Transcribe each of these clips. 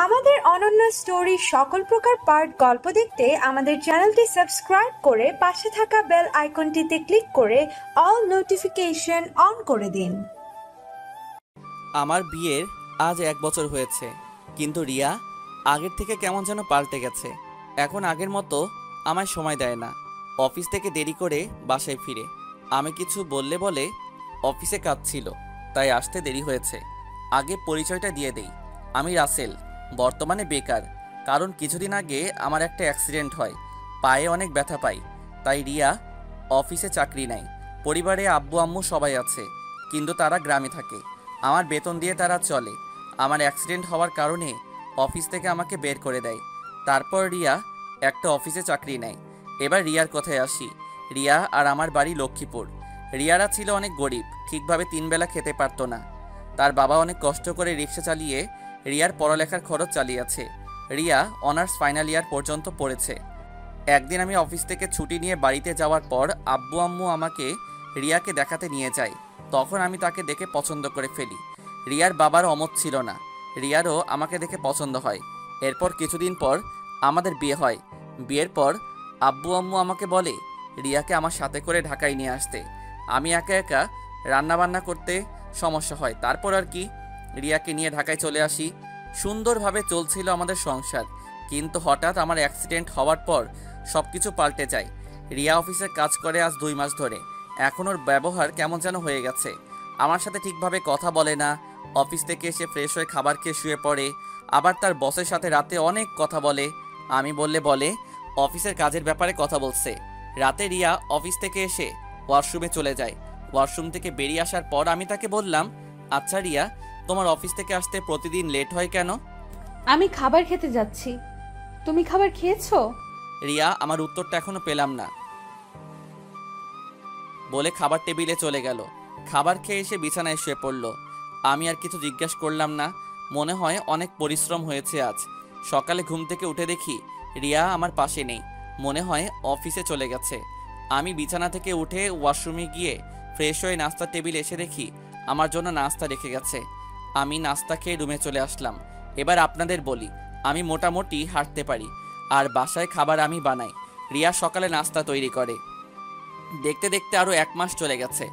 আমাদের অনন্য স্টোরি সকল প্রকার পার্ট গল্প দেখতে আমাদের চ্যানেলটি সাবস্ক্রাইব করে পাশে থাকা বেল আইকনটিতে ক্লিক করে অল নোটিফিকেশন অন করে দিন। আমার বিয়ের আজ 1 বছর হয়েছে, কিন্তু রিয়া আগের থেকে কেমন যেন পাল্টে গেছে। এখন আগের মতো আমায় সময় দেয় না। অফিস থেকে দেরি করে বাসায় ফিরে। আমি কিছু বললে বলে অফিসে কাজ ছিল, তাই আসতে দেরি হয়েছে। আগে পরিচয়টা দিয়ে দেই, আমি রাসেল, বর্তমানে বেকার। কারণ কিছুদিন আগে আমার একটা অ্যাক্সিডেন্ট হয়, পায়ে অনেক ব্যথা পাই। তাই রিয়া অফিসে চাকরি নেয়। পরিবারে আব্বু আম্মু সবাই আছে, কিন্তু তারা গ্রামে থাকে। আমার বেতন দিয়ে তারা চলে। আমার অ্যাক্সিডেন্ট হওয়ার কারণে অফিস থেকে আমাকে বের করে দেয়। তারপর রিয়া একটা অফিসে চাকরি নেয়। এবার রিয়ার কথায় আসি। রিয়া আর আমার বাড়ি লক্ষ্মীপুর। রিয়ারা ছিল অনেক গরিব, ঠিকভাবে 3 বেলা খেতে পারতো না। তার বাবা অনেক কষ্ট করে রিক্সা চালিয়ে রিয়ার পড়ালেখার খরচ চালিয়েছে। রিয়া অনার্স ফাইনাল ইয়ার পর্যন্ত পড়েছে। একদিন আমি অফিস থেকে ছুটি নিয়ে বাড়িতে যাওয়ার পর আব্বু আম্মু আমাকে রিয়াকে দেখাতে নিয়ে যায়। তখন আমি তাকে দেখে পছন্দ করে ফেলি। রিয়ার বাবার অমত ছিল না, রিয়ারও আমাকে দেখে পছন্দ হয়। এরপর কিছুদিন পর আমাদের বিয়ে হয়। বিয়ের পর আব্বু আম্মু আমাকে বলে রিয়াকে আমার সাথে করে ঢাকায় নিয়ে আসতে। আমি একা একা রান্নাবান্না করতে সমস্যা হয়। তারপর আর কি, রিয়াকে নিয়ে ঢাকায় চলে আসি। সুন্দরভাবে চলছিল আমাদের সংসার, কিন্তু হঠাৎ আমার অ্যাক্সিডেন্ট হওয়ার পর সব কিছু পাল্টে যায়। রিয়া অফিসে কাজ করে আজ 2 মাস ধরে। এখন ওর ব্যবহার কেমন যেন হয়ে গেছে। আমার সাথে ঠিকভাবে কথা বলে না। অফিস থেকে এসে ফ্রেশ হয়ে খাবার খেয়ে শুয়ে পড়ে। আবার তার বসের সাথে রাতে অনেক কথা বলে। আমি বলে অফিসের কাজের ব্যাপারে কথা বলছে। রাতে রিয়া অফিস থেকে এসে ওয়াশরুমে চলে যায়। ওয়াশরুম থেকে বেরিয়ে আসার পর আমি তাকে বললাম, আচ্ছা রিয়া, তোমার অফিস থেকে আসতে প্রতিদিন লেট হয় কেন? আমি খাবার খেতে যাচ্ছি। তুমি খাবার খেয়েছো? রিয়া আমার উত্তরটা এখনো পেলাম না বলে খাবার টেবিলে চলে গেল। খাবার খেয়ে এসে বিছানায় শুয়ে পড়ল। আমি আর কিছু জিজ্ঞেস করলাম না। মনে হয় অনেক পরিশ্রম হয়েছে আজ। সকালে ঘুম থেকে উঠে দেখি রিয়া আমার পাশে নেই, মনে হয় অফিসে চলে গেছে। আমি বিছানা থেকে উঠে ওয়াশরুমে গিয়ে ফ্রেশ হয়ে নাস্তার টেবিলে এসে দেখি আমার জন্য নাস্তা রেখে গেছে। আমি নাস্তা খেয়ে রুমে চলে আসলাম। এবার আপনাদের বলি, আমি মোটামুটি হাঁটতে পারি, আর বাসায় খাবার আমি বানাই। রিয়া সকালে নাস্তা তৈরি করে। দেখতে দেখতে আরও 1 মাস চলে গেছে।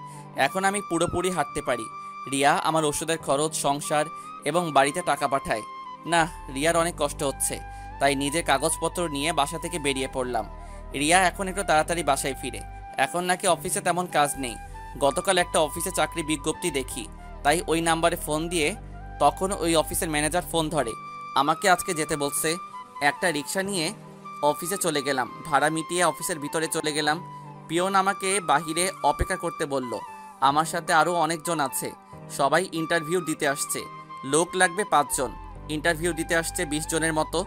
এখন আমি পুরোপুরি হাঁটতে পারি। রিয়া আমার ওষুধের খরচ, সংসার এবং বাড়িতে টাকা পাঠায়। না, রিয়ার অনেক কষ্ট হচ্ছে, তাই নিজে কাগজপত্র নিয়ে বাসা থেকে বেরিয়ে পড়লাম। রিয়া এখন একটু তাড়াতাড়ি বাসায় ফিরে। এখন নাকি অফিসে তেমন কাজ নেই। গতকাল একটা অফিসে চাকরি বিজ্ঞপ্তি দেখি, তাই ওই নাম্বারে ফোন দিয়ে তখন ওই অফিসের ম্যানেজার ফোন ধরে। আমাকে আজকে যেতে বলছে। একটা রিক্সা নিয়ে অফিসে চলে গেলাম। ভাড়া মিটিয়ে অফিসের ভিতরে চলে গেলাম। পিয়ন আমাকে বাহিরে অপেক্ষা করতে বলল। আমার সাথে আরও অনেকজন আছে, সবাই ইন্টারভিউ দিতে আসছে। লোক লাগবে 5 জন, ইন্টারভিউ দিতে আসছে 20 জনের মতো।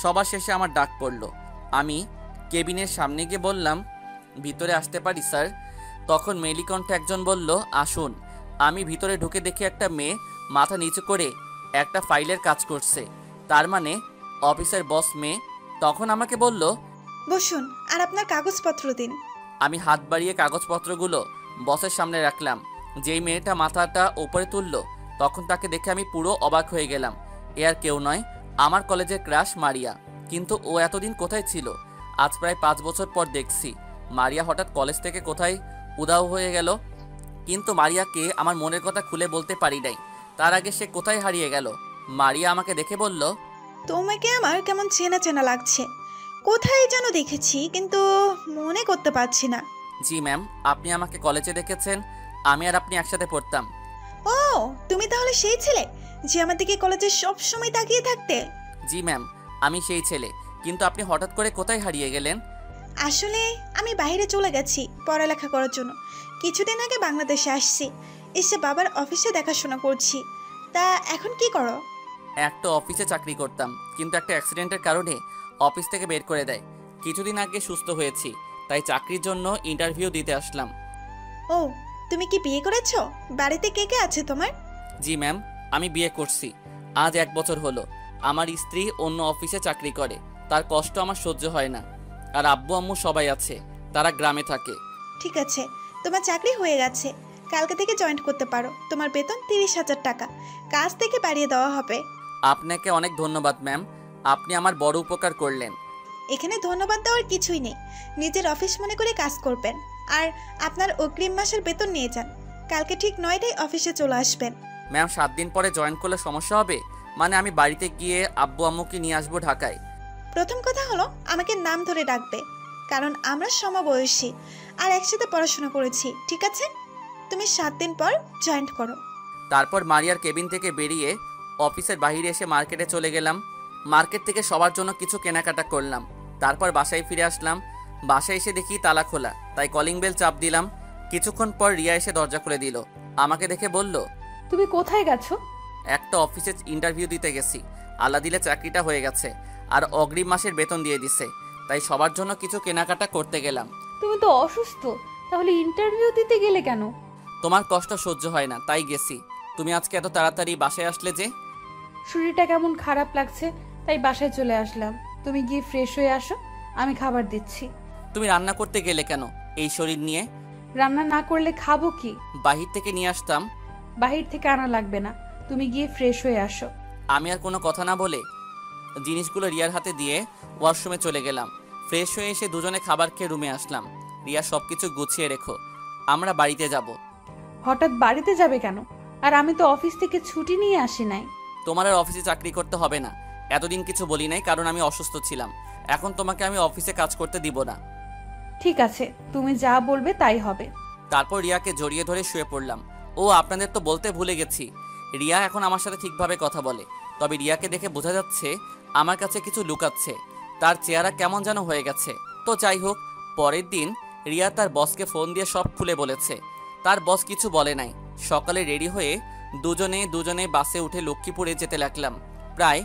সবার শেষে আমার ডাক পড়ল। আমি কেবিনের সামনে গিয়ে বললাম, ভিতরে আসতে পারি স্যার? তখন মেলি কণ্ঠে একজন বলল, আসুন। আমি ভিতরে ঢুকে দেখি একটা মেয়ে মাথা নিচু করে একটা ফাইলের কাজ করছে। তার মানে অফিসের বস মেয়ে। তখন আমাকে বলল, বসুন আর আপনার কাগজপত্র দিন। আমি হাত বাড়িয়ে কাগজপত্রগুলো বসের সামনে রাখলাম। যেই মেয়েটা মাথাটা উপরে তুলল, তখন তাকে দেখে আমি পুরো অবাক হয়ে গেলাম। এ আর কেউ নয়, আমার কলেজের ক্রাশ মারিয়া। কিন্তু ও এতদিন কোথায় ছিল? আজ প্রায় 5 বছর পর দেখছি। মারিয়া হঠাৎ কলেজ থেকে কোথায় উধাও হয়ে গেল। কিন্তু মারিয়াকে আমার মনের কথা খুলে বলতে পারি নাই। তার আগে সে কোথায় হারিয়ে গেল? মারিয়া আমাকে দেখে বলল, তোমাকে আমার কেমন চেনা চেনা লাগছে, কোথায় যেন দেখেছি কিন্তু মনে করতে পারছি না। জি ম্যাম, আপনি আমাকে কলেজে দেখেছেন। আমি আর আপনি একসাথে পড়তাম। ও, তুমি তাহলে সেই ছেলে যে আমার দিকে কলেজে সব সময় তাকিয়ে থাকতে? জি ম্যাম, আমি সেই ছেলে। কিন্তু আপনি হঠাৎ করে কোথায় হারিয়ে গেলেন? আসলে আমি বাইরে চলে গেছি পড়ালেখা করার জন্য। কিছুদিন আগে বাংলাদেশে আসছি, এসে বাবার অফিসে দেখাশোনা করছি। তা এখন কি করো? একটা অফিসে চাকরি করতাম, কিন্তু একটা অ্যাক্সিডেন্টের কারণে অফিস থেকে বের করে দেয়। কিছুদিন আগে সুস্থ হয়েছি, তাই চাকরির জন্য ইন্টারভিউ দিতে আসলাম। ও, তুমি কি বিয়ে করেছো? বাড়িতে কে কে আছে তোমার? জি ম্যাম, আমি বিয়ে করছি। আজ 1 বছর হলো। আমার স্ত্রী অন্য অফিসে চাকরি করে, তার কষ্ট আমার সহ্য হয় না। আর আব্বু আম্মু সবাই আছে, তারা গ্রামে থাকে। ঠিক আছে, তোমার চাকরি হয়ে গেছে। কালকে থেকে জয়েন করতে পারো। তোমার বেতন 30,000 টাকা কাজ থেকে বাড়িয়ে দেওয়া হবে। আপনাকে অনেক ধন্যবাদ ম্যাম, আপনি আমার বড় উপকার করলেন। এখানে ধন্যবাদ দেওয়ার কিছুই নেই। নিজের অফিস মনে করে কাজ করবেন। আর আপনার অগ্রিম মাসের বেতন নিয়ে যান। কালকে ঠিক 9টায় অফিসে চলে আসবেন। ম্যাম 7 দিন পরে জয়েন করলে সমস্যা হবে? মানে আমি বাড়িতে গিয়ে আব্বু আম্মুকে নিয়ে আসবো ঢাকায়। প্রথম কথা হলো আমাকে নাম ধরে ডাকবে, কারণ আমরা সমবয়সী আর একসাথে পড়াশোনা করেছি, ঠিক আছে? তুমি 7 দিন পর জয়েন করো। তারপর মারিয়ার কেবিন থেকে বেরিয়ে অফিসের বাইরে এসে মার্কেটে চলে গেলাম। মার্কেট থেকে সবার জন্য কিছু কেনাকাটা করলাম। তারপর বাসায় ফিরে আসলাম। বাসায় এসে দেখি তালা খোলা, তাই কলিং বেল চাপ দিলাম। কিছুক্ষণ পর রিয়া এসে দরজা খুলে দিল। আমাকে দেখে বলল, তুমি কোথায় গেছো? একটা অফিসে ইন্টারভিউ দিতে গেছি, আল্লাহ দিলে চাকরিটা হয়ে গেছে আর অগ্রিম মাসের বেতন দিয়ে দিছে, তাই সবার জন্য কিছু কেনাকাটা করতে গেলাম। তুমি তো অসুস্থ, তাহলে ইন্টারভিউ দিতে গেলে কেন? তোমার কষ্ট সহ্য হয় না তাই গেছি। তুমি আজকে এত তাড়াতাড়ি বাসায় আসলে যে? শরীরটা কেমন খারাপ লাগছে, তাই বাসায় চলে আসলাম। তুমি গিয়ে ফ্রেশ হয়ে আসো, আমি খাবার দিচ্ছি। তুমি রান্না করতে গেলে কেন এই শরীর নিয়ে? রান্না না করলে খাবো কি? বাহির থেকে নিয়ে আসতাম। বাহির থেকে আনা লাগবে না, তুমি গিয়ে ফ্রেশ হয়ে আসো। আমি আর কোনো কথা না বলে জিনিসগুলো রিয়ার হাতে দিয়ে ওয়াশরুমে চলে গেলাম। ফ্রেশ হয়ে এসে দুজনে খাবার খেয়ে রুমে আসলাম। রিয়া সব কিছু গুছিয়ে রেখো, আমরা বাড়িতে যাব। হঠাৎ বাড়িতে যাবে কেন? আর আমি তো অফিস থেকে ছুটি নিয়ে আসি নাই। তোমার আর অফিসে চাকরি করতে হবে না। এতদিন কিছু বলি নাই কারণ আমি অসুস্থ ছিলাম। এখন তোমাকে আমি অফিসে কাজ করতে দিব না। ঠিক আছে, তুমি যা বলবে তাই হবে। তারপর রিয়াকে জড়িয়ে ধরে শুয়ে পড়লাম। ও আপনাদের তো বলতে ভুলে গেছি, রিয়া এখন আমার সাথে ঠিকভাবে কথা বলে। তবে রিয়াকে দেখে বোঝা যাচ্ছে আমার কাছে কিছু লুকাচ্ছে। তার চেহারা কেমন যেন হয়ে গেছে। তো যাই হোক, পরের দিন রিয়া তার বসকে ফোন দিয়ে সব খুলে বলেছে। তার বস কিছু বলে নাই। সকালে রেডি হয়ে দুজনে বাসে উঠে লক্ষ্মীপুরে যেতে লাগলাম। প্রায়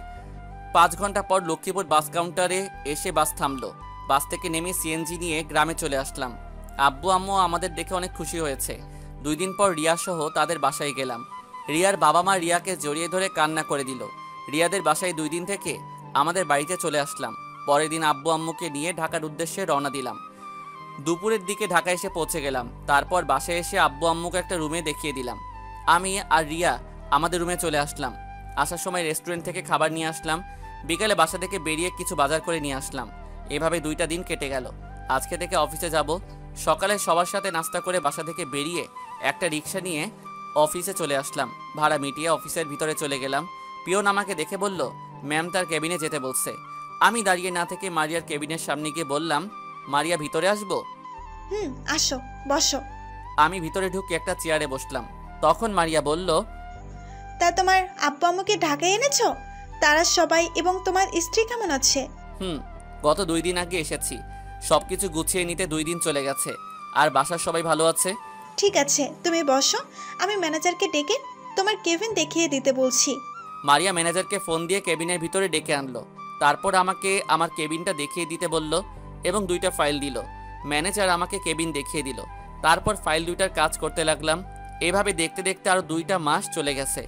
5 ঘন্টা পর লক্ষ্মীপুর বাস কাউন্টারে এসে বাস থামলো। বাস থেকে নেমে সিএনজি নিয়ে গ্রামে চলে আসলাম। আব্বু আম্মু আমাদের দেখে অনেক খুশি হয়েছে। 2 দিন পর রিয়া সহ তাদের বাসায় গেলাম। রিয়ার বাবা মা রিয়াকে জড়িয়ে ধরে কান্না করে দিল। রিয়াদের বাসায় 2 দিন থেকে আমাদের বাড়িতে চলে আসলাম। পরের দিন আব্বু আম্মুকে নিয়ে ঢাকার উদ্দেশ্যে রওনা দিলাম। দুপুরের দিকে ঢাকা এসে পৌঁছে গেলাম। তারপর বাসায় এসে আব্বু আম্মুকে একটা রুমে দেখিয়ে দিলাম। আমি আর রিয়া আমাদের রুমে চলে আসলাম। আসার সময় রেস্টুরেন্ট থেকে খাবার নিয়ে আসলাম। বিকালে বাসা থেকে বেরিয়ে কিছু বাজার করে নিয়ে আসলাম। এভাবে 2টা দিন কেটে গেল। আজকে থেকে অফিসে যাব। সকালে সবার সাথে নাস্তা করে বাসা থেকে বেরিয়ে একটা রিক্সা নিয়ে অফিসে চলে আসলাম। ভাড়া মিটিয়ে অফিসের ভিতরে চলে গেলাম। পিয়ন আমাকে দেখে বলল, ম্যাম তার কেবিনে যেতে বলছে। আমি দাঁড়িয়ে না থেকে মারিয়ার কেবিনের সামনে গিয়ে বললাম, মারিয়া ভিতরে আসবো? আসো, বসো। আমি ভিতরে ঢুকে একটা চেয়ারে বসলাম। তখন মারিয়া বলল, তা তোমার আব্বু আম্মুকে ঢাকায় এনেছো? তারা সবাই এবং তোমার স্ত্রী কেমন আছে? গত 2 দিন আগে এসেছি। সবকিছু গুছিয়ে নিতে 2 দিন চলে গেছে। আর বাসার সবাই ভালো আছে। ঠিক আছে, তুমি বসো। আমি ম্যানেজারকে ডেকে তোমার কেবিন দেখিয়ে দিতে বলছি। মারিয়া ম্যানেজারকে ফোন দিয়ে কেবিনের ভিতরে ডেকে আনলো। তারপর আমাকে আমার কেবিনটা দেখিয়ে দিতে বলল এবং 2টা ফাইল দিল। ম্যানেজার আমাকে কেবিন দেখিয়ে দিল। তারপর ফাইল 2টার কাজ করতে লাগলাম। এভাবে দেখতে দেখতে আরও 2টা মাস চলে গেছে।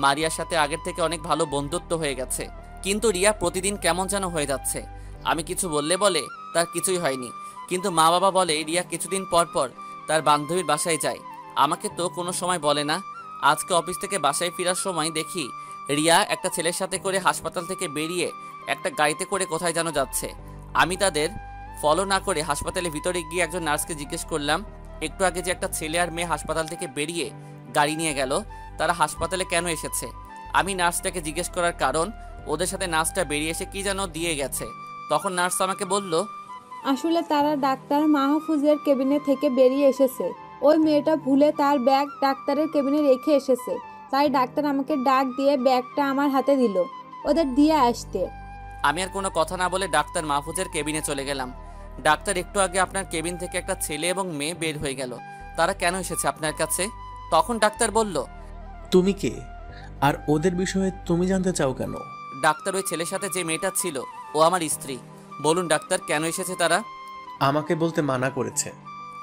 মারিয়ার সাথে আগের থেকে অনেক ভালো বন্ধুত্ব হয়ে গেছে। কিন্তু রিয়া প্রতিদিন কেমন যেন হয়ে যাচ্ছে। আমি কিছু বলে তার কিছুই হয়নি। কিন্তু মা বাবা বলে রিয়া কিছুদিন পর পর তার বান্ধবীর বাসায় যায়। আমাকে তো কোনো সময় বলে না। আজকে অফিস থেকে বাসায় ফেরার সময় দেখি রিয়া একটা ছেলের সাথে করে হাসপাতাল থেকে বেরিয়ে একটা গাড়িতে করে কোথায় যেন যাচ্ছে। আমি তাদের ফলো না করে হাসপাতালের ভিতরে গিয়ে একজন নার্সকে জিজ্ঞেস করলাম, একটু আগে যে একটা ছেলে আর মেয়ে হাসপাতাল থেকে বেরিয়ে গাড়ি নিয়ে গেল, তারা হাসপাতালে কেন এসেছে? আমি নার্সটাকে জিজ্ঞেস করার কারণ, ওদের সাথে নার্সটা বেরিয়ে এসে কি যেন দিয়ে গেছে। তখন নার্স আমাকে বলল, আসলে তারা ডাক্তার মাহফুজের কেবিনে থেকে বেরিয়ে এসেছে। ওই মেয়েটা ভুলে তার ব্যাগ ডাক্তারের কেবিনে রেখে এসেছে, তাই ডাক্তার আমাকে ডাক দিয়ে ব্যাগটা আমার হাতে দিল ওদের দিয়ে আসতে। আমি আর কোনো কথা না বলে ডাক্তার মাহফুজের কেবিনে চলে গেলাম। ডাক্তার, একটু আগে আপনার কেবিন থেকে একটা ছেলে এবং মেয়ে বের হয়ে গেল, তারা কেন এসেছে আপনার কাছে? তখন ডাক্তার বলল, তুমি কে আর ওদের বিষয়ে তুমি জানতে চাও কেন? ডাক্তার, ওই ছেলের সাথে যে মেয়েটা ছিল ও আমার স্ত্রী। বলুন ডাক্তার, কেন এসেছে তারা? আমাকে বলতে মানা করেছে।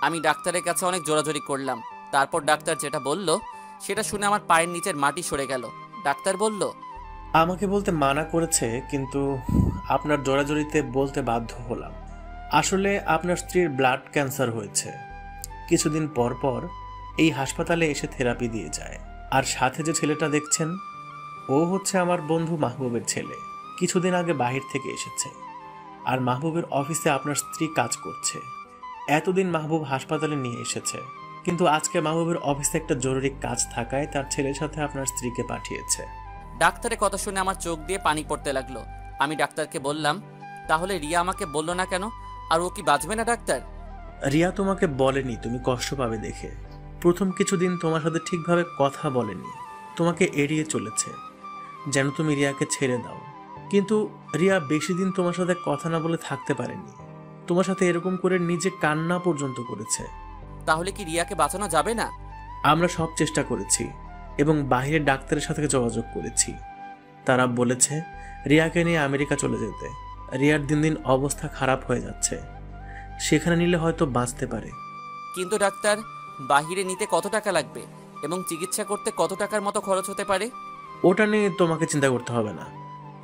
আমি ডাক্তারের কাছে অনেক জোরাজোরি করলাম। তারপর ডাক্তার যেটা বলল সেটা শুনে আমার পায়ের নিচের মাটি সরে গেল। ডাক্তার বলল, আমাকে বলতে মানা করেছে, কিন্তু আপনার জোরাজোরিতে বলতে বাধ্য হলাম। আসলে আপনার স্ত্রীর ব্লাড ক্যান্সার হয়েছে। কিছুদিন পর পর এই হাসপাতালে এসে থেরাপি দিয়ে যায়। আর সাথে যে ছেলেটা দেখছেন, ও হচ্ছে আমার বন্ধু মাহবুবের ছেলে। কিছুদিন আগে বাহির থেকে এসেছে। আর মাহবুবের অফিসে আপনার স্ত্রী কাজ করছে। এতদিন মাহবুব হাসপাতালে নিয়ে এসেছে, কিন্তু আজকে মাহবুবের অফিসে একটা জরুরি কাজ থাকায় তার ছেলের সাথে আপনার স্ত্রীকে পাঠিয়েছে। ডাক্তারের কথা শুনে আমার চোখ দিয়ে পানি পড়তে লাগলো। আমি ডাক্তারকে বললাম, তাহলে রিয়া আমাকে বললো না কেন? আর ও কি বাঁচবে না ডাক্তার? রিয়া তোমাকে বলেনি তুমি কষ্ট পাবে দেখে। প্রথম কিছুদিন তোমার সাথে ঠিকভাবে কথা বলেনি, তোমাকে এড়িয়ে চলেছে যেন তুমি রিয়াকে ছেড়ে দাও। কিন্তু রিয়া বেশি দিন তোমার সাথে কথা না বলে থাকতে পারেনি। তোমার সাথে এরকম করে নিজে কান্না পর্যন্ত করেছে। তাহলে কি রিয়াকে বাঁচানো যাবে না? আমরা সব চেষ্টা করেছি এবং বাইরের ডাক্তারের সাথে যোগাযোগ করেছি। তারা বলেছে রিয়াকে নিয়ে আমেরিকা চলে যেতে। রিয়ার দিন দিন অবস্থা খারাপ হয়ে যাচ্ছে, সেখানে নিলে হয়তো বাঁচতে পারে। কিন্তু ডাক্তার, বাহিরে নিতে কত টাকা লাগবে এবং চিকিৎসা করতে কত টাকার মতো খরচ হতে পারে? ওটা নিয়ে তোমাকে চিন্তা করতে হবে না,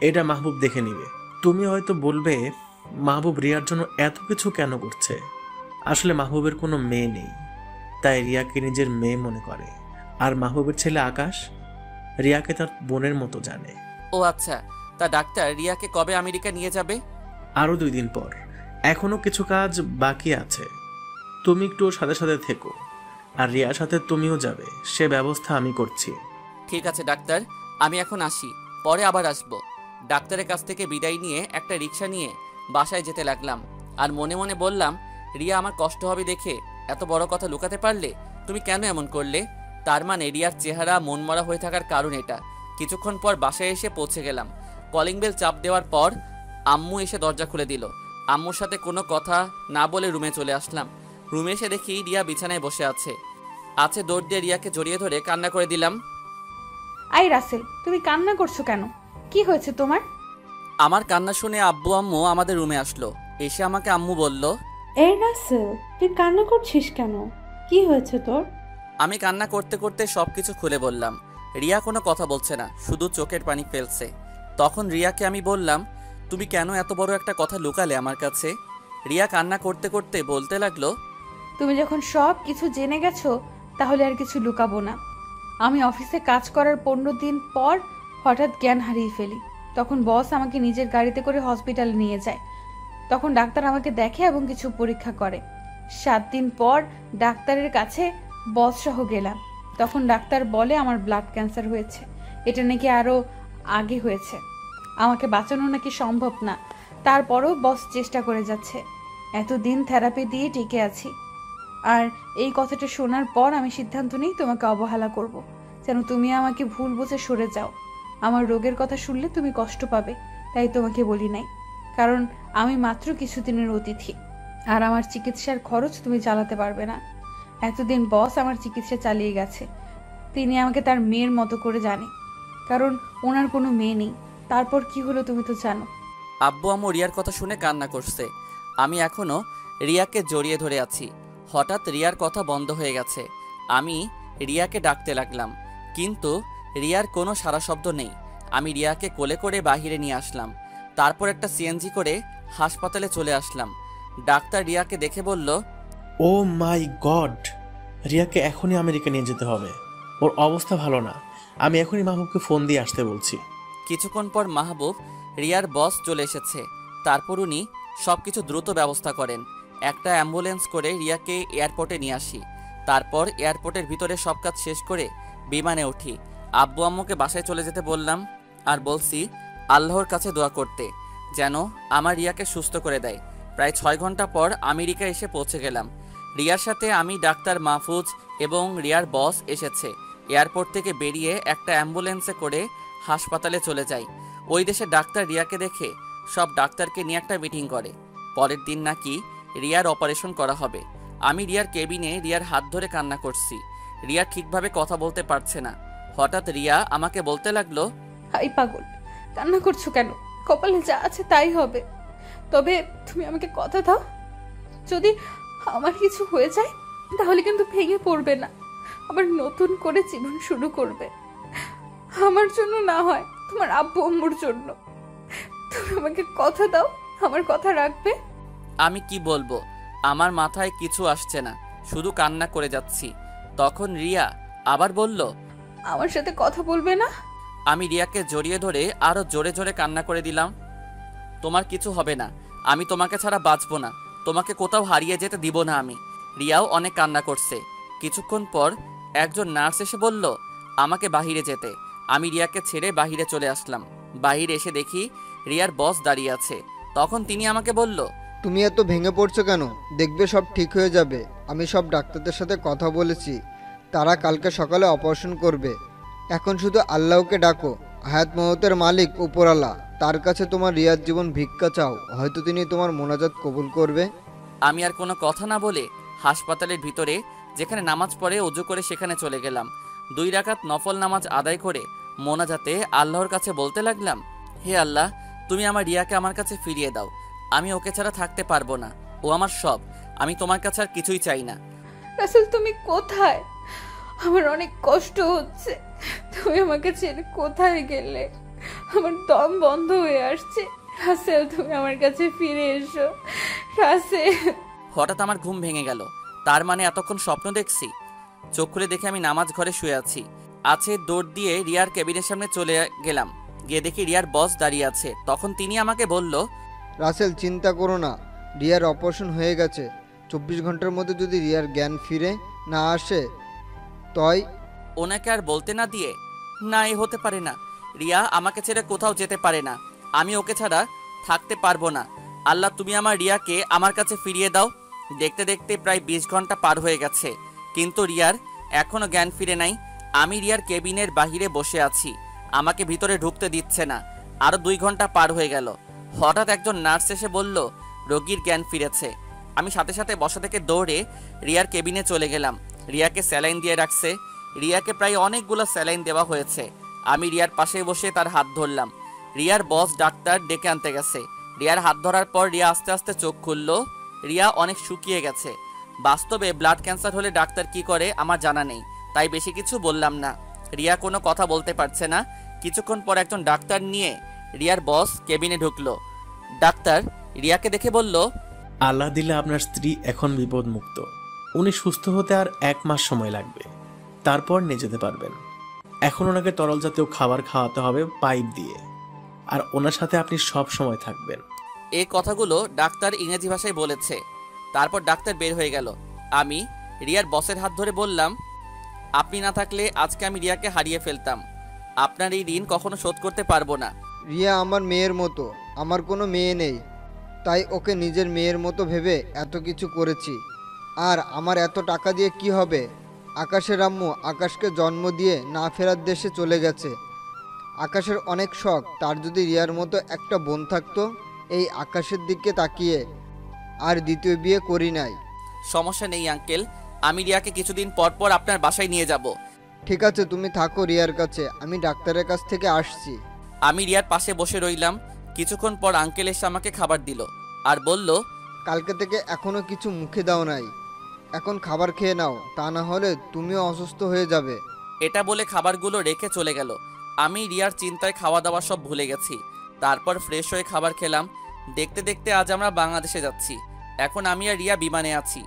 এটা মাহবুব দেখে নিবে। তুমি হয়তো বলবে মাহবুব রিয়ার জন্য এত কিছু কেন করছে। আসলে মাহবুবের কোনো মেয়ে নেই, তাই রিয়াকে নিজের মেয়ে মনে করে। আর মাহবুবের ছেলে আকাশ রিয়াকে তার বোনের মতো জানে। ও আচ্ছা, তা ডাক্তার রিয়াকে কবে আমেরিকা নিয়ে যাবে? আরও 2 দিন পর। এখনো কিছু কাজ বাকি আছে, তুমি একটু ওর সাথে সাথে থেকো। আর রিয়ার সাথে তুমিও যাবে, সে ব্যবস্থা আমি করছি। ঠিক আছে ডাক্তার, আমি এখন আসি, পরে আবার আসবো। ডাক্তারের কাছ থেকে বিদায় নিয়ে একটা রিক্সা নিয়ে বাসায় যেতে লাগলাম। আর মনে মনে বললাম, রিয়া আমার কষ্ট হবে দেখে এত বড় কথা লুকাতে পারলে? তুমি কেন এমন করলে? তার মানে রিয়ার চেহারা মনমরা হয়ে থাকার কারণ এটা। কিছুক্ষণ পর বাসায় এসে পৌঁছে গেলাম। কলিং বেল চাপ দেওয়ার পর আম্মু এসে দরজা খুলে দিল। আম্মুর সাথে কোনো কথা না বলে রুমে চলে আসলাম। রুমে এসে দেখি রিয়া বিছানায় বসে আছে। দৌড় দিয়ে রিয়াকে জড়িয়ে ধরে কান্না করে দিলাম। আই রাসেল, তুমি কান্না করছো কেন? কি হয়েছে তোমার? আমার কান্না শুনে আব্বু আম্মু আমাদের রুমে আসলো। এসে আমাকে আম্মু বলল, এই রাসেল, তুই কান্না করছিস কেন? কি হয়েছে তোর? আমি কান্না করতে করতে সবকিছু খুলে বললাম। রিয়া কোনো কথা বলছে না, শুধু চোখের পানি ফেলছে। তখন রিয়াকে আমি বললাম, তুমি কেন এত বড় একটা কথা লুকালে আমার কাছে? রিয়া কান্না করতে করতে বলতে লাগলো, তুমি যখন সব কিছু জেনে গেছো তাহলে আর কিছু লুকাবো না। আমি অফিসে কাজ করার 15 দিন পর হঠাৎ জ্ঞান হারিয়ে ফেলি। তখন বস আমাকে নিজের গাড়িতে করে হসপিটালে নিয়ে যায়। তখন ডাক্তার আমাকে দেখে এবং কিছু পরীক্ষা করে। 7 দিন পর ডাক্তারের কাছে বস সহ গেলাম। তখন ডাক্তার বলে আমার ব্লাড ক্যান্সার হয়েছে। এটা নাকি আরো আগে হয়েছে, আমাকে বাঁচানো নাকি সম্ভব না। তারপরও বস চেষ্টা করে যাচ্ছে। এতদিন থেরাপি দিয়ে টিকে আছি। আর এই কথাটা শোনার পর আমি সিদ্ধান্ত নিই তোমাকে অবহেলা করব, যেন তুমি আমাকে ভুল বুঝে সরে যাও। আমার রোগের কথা শুনলে তুমি কষ্ট পাবে, তাই তোমাকে বলি নাই। কারণ আমি মাত্র কিছুদিনের অতিথি, আর আমার চিকিৎসার খরচ তুমি চালাতে পারবে না। এতদিন বস আমার চিকিৎসা চালিয়ে গেছে। তিনি আমাকে তার মেয়ের মতো করে জানে, কারণ ওনার কোনো মেয়ে নেই। তারপর কি হলো তুমি তো জানো। আব্বু আম্মু রিয়ার কথা শুনে কান্না করছে। আমি এখনো রিয়াকে জড়িয়ে ধরে আছি। হঠাৎ রিয়ার কথা বন্ধ হয়ে গেছে। আমি রিয়াকে ডাকতে লাগলাম, কিন্তু রিয়ার কোনো সাড়া শব্দ নেই। আমি রিয়াকে কোলে করে বাহিরে নিয়ে আসলাম। তারপর একটা সিএনজি করে হাসপাতালে চলে আসলাম। ডাক্তার রিয়াকে দেখে বলল, ও মাই গড, রিয়াকে এখনই আমেরিকা নিয়ে যেতে হবে, ওর অবস্থা ভালো না। আমি এখনই মাহবুবকে ফোন দিয়ে আসতে বলছি। কিছুক্ষণ পর মাহবুব রিয়ার বস চলে এসেছে। তারপর উনি সব কিছু দ্রুত ব্যবস্থা করেন। একটা অ্যাম্বুলেন্স করে রিয়াকে এয়ারপোর্টে নিয়ে আসি। তারপর এয়ারপোর্টের ভিতরে সব কাজ শেষ করে বিমানে উঠি। আব্বু আম্মুকে বাসায় চলে যেতে বললাম, আর বলছি আল্লাহর কাছে দোয়া করতে যেন আমার রিয়াকে সুস্থ করে দেয়। প্রায় 6 ঘন্টা পর আমেরিকা এসে পৌঁছে গেলাম। রিয়ার সাথে আমি, ডাক্তার মাহফুজ এবং রিয়ার বস এসেছে। এয়ারপোর্ট থেকে বেরিয়ে একটা অ্যাম্বুলেন্সে করে হাসপাতালে চলে যাই। ওই দেশে ডাক্তার রিয়াকে দেখে সব ডাক্তারকে নিয়ে একটা মিটিং করে। পরের দিন নাকি রিয়ার অপারেশন করা হবে। আমি রিয়ার কেবিনে রিয়ার হাত ধরে কান্না করছি। রিয়া ঠিকভাবে কথা বলতে পারছে না। হঠাৎ রিয়া আমাকে বলতে লাগলো, হাই পাগল, কান্না করছো কেন? কপালে যা আছে তাই হবে। তবে তুমি আমাকে কথা দাও, যদি আমার কিছু হয়ে যায় তাহলে কিন্তু ভেঙে পড়বে না, আবার নতুন করে জীবন শুরু করবে। আমার জন্য না হয় তোমার আব্বু আম্মুর জন্য। তুমি আমাকে কথা দাও, আমার কথা রাখবে। আমি কি বলবো, আমার মাথায় কিছু আসছে না, শুধু কান্না করে যাচ্ছি। তখন রিয়া আবার বলল, আমার সাথে কথা বলবে না? আমি রিয়াকে জড়িয়ে ধরে আরো জোরে জোরে কান্না করে দিলাম। তোমার কিছু হবে না, আমি তোমাকে ছাড়া বাঁচবো না, তোমাকে কোথাও হারিয়ে যেতে দিব না আমি। রিয়াও অনেক কান্না করছে। কিছুক্ষণ পর একজন নার্স এসে বলল আমাকে বাহিরে যেতে। আমি রিয়াকে ছেড়ে বাহিরে চলে আসলাম। বাহিরে এসে দেখি রিয়ার বস দাঁড়িয়ে আছে। তখন তিনি আমাকে বলল, তুমি এত ভেঙে পড়ছো কেন? দেখবে সব ঠিক হয়ে যাবে। আমি সব ডাক্তারদের সাথে কথা বলেছি, তারা কালকে সকালে অপারেশন করবে। এখন শুধু আল্লাহকে ডাকো, হায়াত মহতের মালিক উপরালা, তার কাছে তোমার রিয়ার জীবন ভিক্ষা চাও, হয়তো তিনি তোমার মোনাজাত কবুল করবে। আমি আর কোনো কথা না বলে হাসপাতালের ভিতরে যেখানে নামাজ পড়ে অজু করে সেখানে চলে গেলাম। 2 রাকাত নফল নামাজ আদায় করে মোনাজাতে আল্লাহর কাছে বলতে লাগলাম, হে আল্লাহ, তুমি আমার রিয়াকে আমার কাছে ফিরিয়ে দাও। আমি ওকে ছাড়া থাকতে পারবো না, ও আমার সব। আমি তোমার কাছে আর কিছুই চাই না। রাসেল, তুমি কোথায়? আমার অনেক কষ্ট হচ্ছে। তুমি আমাকে ছেড়ে কোথায় গেলে? আমার দম বন্ধ হয়ে আসছে। রাসেল, তুমি আমার কাছে ফিরে এসো। রাসেল। হঠাৎ আমার ঘুম ভেঙে গেল। তার মানে এতক্ষণ স্বপ্ন দেখছি। চোখ খুলে দেখে আমি নামাজ ঘরে শুয়ে আছি। দৌড় দিয়ে রিয়ার কেবিনের সামনে চলে গেলাম। গিয়ে দেখি রিয়ার বস দাঁড়িয়ে আছে। তখন তিনি আমাকে বলল, রাসেল, চিন্তা করো না, রিয়ার অপারেশন হয়ে গেছে। 24 ঘন্টার মধ্যে যদি রিয়ার জ্ঞান ফিরে না আসে তয়। ওনাকে আর বলতে না দিয়ে, না, এ হতে পারে না। রিয়া আমাকে ছেড়ে কোথাও যেতে পারে না, আমি ওকে ছাড়া থাকতে পারবো না। আল্লাহ, তুমি আমার রিয়াকে আমার কাছে ফিরিয়ে দাও। দেখতে দেখতে প্রায় 20 ঘন্টা পার হয়ে গেছে, কিন্তু রিয়ার এখনো জ্ঞান ফিরে নাই। আমি রিয়ার কেবিনের বাহিরে বসে আছি, আমাকে ভিতরে ঢুকতে দিচ্ছে না। আরো 2 ঘন্টা পার হয়ে গেল। হঠাৎ একজন নার্স এসে বলল রোগীর জ্ঞান ফিরেছে। আমি সাথে সাথে বসা থেকে দৌড়ে রিয়ার কেবিনে চলে গেলাম। রিয়াকে স্যালাইন দিয়ে রাখছে। রিয়াকে প্রায় অনেকগুলো স্যালাইন দেওয়া হয়েছে। আমি রিয়ার পাশে বসে তার হাত ধরলাম। রিয়ার বস ডাক্তার ডেকে আনতে গেছে। রিয়ার হাত ধরার পর রিয়া আস্তে আস্তে চোখ খুলল। রিয়া অনেক শুকিয়ে গেছে। বাস্তবে ব্লাড ক্যান্সার হলে ডাক্তার কি করে আমার জানা নেই, তাই বেশি কিছু বললাম না। রিয়া কোনো কথা বলতে পারছে না। কিছুক্ষণ পর একজন ডাক্তার নিয়ে রিয়ার বস কেবিনে ঢুকলো। ডাক্তার রিয়াকে দেখে বলল, আল্লাহ দিলে আপনার স্ত্রী এখন বিপদমুক্ত। উনি সুস্থ হতে আর 1 মাস সময় লাগবে, তারপর নিয়ে যেতে পারবেন। এখন ওনাকে তরল জাতীয় খাবার খাওয়াতে হবে পাইপ দিয়ে, আর ওনার সাথে আপনি সব সময় থাকবেন। এই কথাগুলো ডাক্তার ইংরেজি ভাষায় বলেছে। তারপর ডাক্তার বের হয়ে গেল। আমি রিয়ার বসের হাত ধরে বললাম, আপনি না থাকলে আজকে আমি রিয়াকে হারিয়ে ফেলতাম। আপনার এই ঋণ কখনো শোধ করতে পারবো না। রিয়া আমার মেয়ের মতো, আমার কোনো মেয়ে নেই, তাই ওকে নিজের মেয়ের মতো ভেবে এত কিছু করেছি। আর আমার এত টাকা দিয়ে কি হবে? আকাশের আম্মু আকাশকে জন্ম দিয়ে না ফেরার দেশে চলে গেছে। আকাশের অনেক শখ, তার যদি রিয়ার মতো একটা বোন থাকতো। এই আকাশের দিকে তাকিয়ে আর দ্বিতীয় বিয়ে করি নাই। সমস্যা নেই আঙ্কেল, আমি রিয়াকে কিছুদিন পর পর আপনার বাসায় নিয়ে যাব। ঠিক আছে, তুমি থাকো রিয়ার কাছে, আমি ডাক্তারের কাছ থেকে আসছি। আমি রিয়ার পাশে বসে রইলাম। কিছুক্ষণ পর আঙ্কেল এসে আমাকে খাবার দিল আর বলল, কালকে থেকে এখনো কিছু মুখে দাও নাই, এখন খাবার খেয়ে নাও, তা না হলে তুমিও অসুস্থ হয়ে যাবে। এটা বলে খাবারগুলো রেখে চলে গেল। আমি রিয়ার চিন্তায় খাওয়া দাওয়া সব ভুলে গেছি। তারপর ফ্রেশ হয়ে খাবার খেলাম। দেখতে দেখতে আজ আমরা বাংলাদেশে যাচ্ছি। এখন আমি আর রিয়া বিমানে আছি।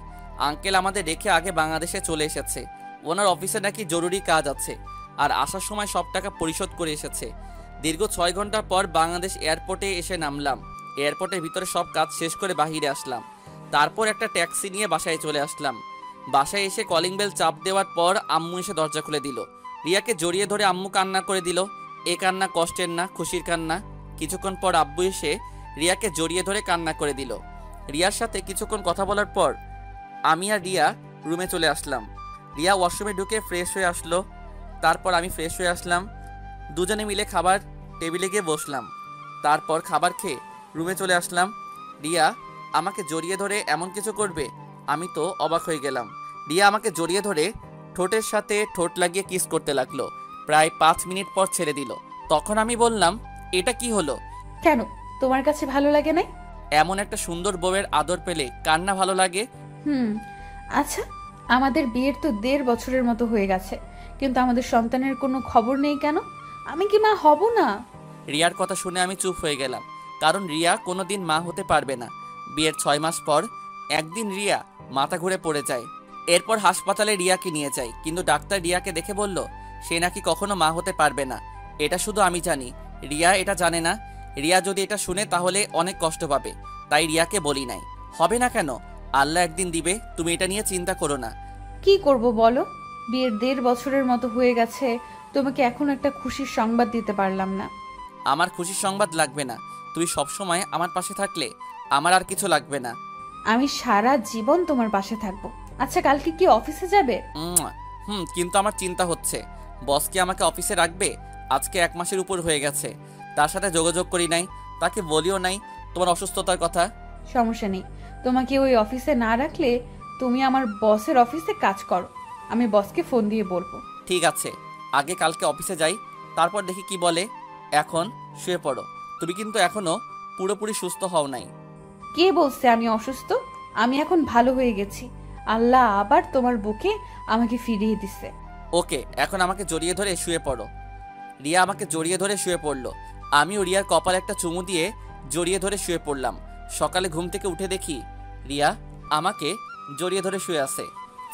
আঙ্কেল আমাদের রেখে আগে বাংলাদেশে চলে এসেছে। ওনার অফিসে নাকি জরুরি কাজ আছে, আর আসার সময় সব টাকা পরিশোধ করে এসেছে। দীর্ঘ 6 ঘন্টা পর বাংলাদেশ এয়ারপোর্টে এসে নামলাম। এয়ারপোর্টের ভিতরে সব কাজ শেষ করে বাহিরে আসলাম। তারপর একটা ট্যাক্সি নিয়ে বাসায় চলে আসলাম। বাসায় এসে কলিং বেল চাপ দেওয়ার পর আম্মু এসে দরজা খুলে দিল। রিয়াকে জড়িয়ে ধরে আম্মু কান্না করে দিল। এ কান্না কষ্টের না, খুশির কান্না। কিছুক্ষণ পর আব্বু এসে রিয়াকে জড়িয়ে ধরে কান্না করে দিল। রিয়ার সাথে কিছুক্ষণ কথা বলার পর আমি আর রিয়া রুমে চলে আসলাম। রিয়া ওয়াশরুমে ঢুকে ফ্রেশ হয়ে আসলো। তারপর আমি ফ্রেশ হয়ে আসলাম। দুজনে মিলে খাবার টেবিলে গিয়ে বসলাম। তারপর খাবার খেয়ে রুমে চলে আসলাম। রিয়া আমাকে জড়িয়ে ধরে এমন কিছু করবে, আমি তো অবাক হয়ে গেলাম। রিয়া আমাকে জড়িয়ে ধরে ঠোঁটের সাথে ঠোঁট লাগিয়ে কিস করতে লাগলো। প্রায় 5 মিনিট পর ছেড়ে দিল। তখন আমি বললাম, এটা কি হলো? কেন, তোমার কাছে ভালো লাগে নাই? এমন একটা সুন্দর বউয়ের আদর পেলে কার না ভালো লাগে? আচ্ছা, আমাদের বিয়ের তো 1.5 বছরের মতো হয়ে গেছে, কিন্তু আমাদের সন্তানের কোনো খবর নেই কেন? আমি কি মা হব না? রিয়ার কথা শুনে আমি চুপ হয়ে গেলাম, কারণ রিয়া কোনোদিন মা হতে পারবে না। বিয়ের 6 মাস পর একদিন রিয়া মাথা ঘুরে পড়ে যায়। এরপর হাসপাতালে রিয়াকে নিয়ে যাই, কিন্তু ডাক্তার রিয়াকে দেখে বলল সে নাকি কখনো মা হতে পারবে না। এটা শুধু আমি জানি, রিয়া এটা জানে না। রিয়া যদি এটা শুনে তাহলে অনেক কষ্ট পাবে, তাই রিয়াকে বলি নাই। হবে না কেন, আল্লাহ একদিন দিবে, তুমি এটা নিয়ে চিন্তা করো না। কি করব বলো, বিয়ের 1.5 বছরের মতো হয়ে গেছে, তোমাকে এখন একটা খুশির সংবাদ দিতে পারলাম না। আমার খুশির সংবাদ লাগবে না, তুই সবসময় আমার পাশে থাকলে আমার আর কিছু লাগবে না। আমি সারা জীবন তোমার পাশে থাকবো। আচ্ছা, কালকে কি অফিসে যাবে? কিন্তু আমার চিন্তা হচ্ছে, বস কি আমাকে অফিসে রাখবে? আজকে 1 মাসের উপর হয়ে গেছে, তার সাথে যোগাযোগ করি নাই, তাকে বলিও নাই তোমার অসুস্থতার কথা। সমস্যা নেই, তোমাকে ওই অফিসে না রাখলে তুমি আমার বসের অফিসে কাজ করো, আমি বসকে ফোন দিয়ে বলবো। ঠিক আছে, আগে কালকে অফিসে যাই, তারপর দেখি কি বলে। এখন শুয়ে পড়ো, তুমি কিন্তু এখনো পুরোপুরি সুস্থ হও নাই। কে বলছে আমি অসুস্থ? আমি এখন ভালো হয়ে গেছি, আল্লাহ আবার তোমার বুকে আমাকে ফিরিয়ে দিচ্ছে। ওকে, এখন আমাকে জড়িয়ে ধরে শুয়ে পড়ো। রিয়া আমাকে জড়িয়ে ধরে শুয়ে পড়লো, আমিও রিয়ার কপালে একটা চুমু দিয়ে জড়িয়ে ধরে শুয়ে পড়লাম। সকালে ঘুম থেকে উঠে দেখি রিয়া আমাকে জড়িয়ে ধরে শুয়ে আছে।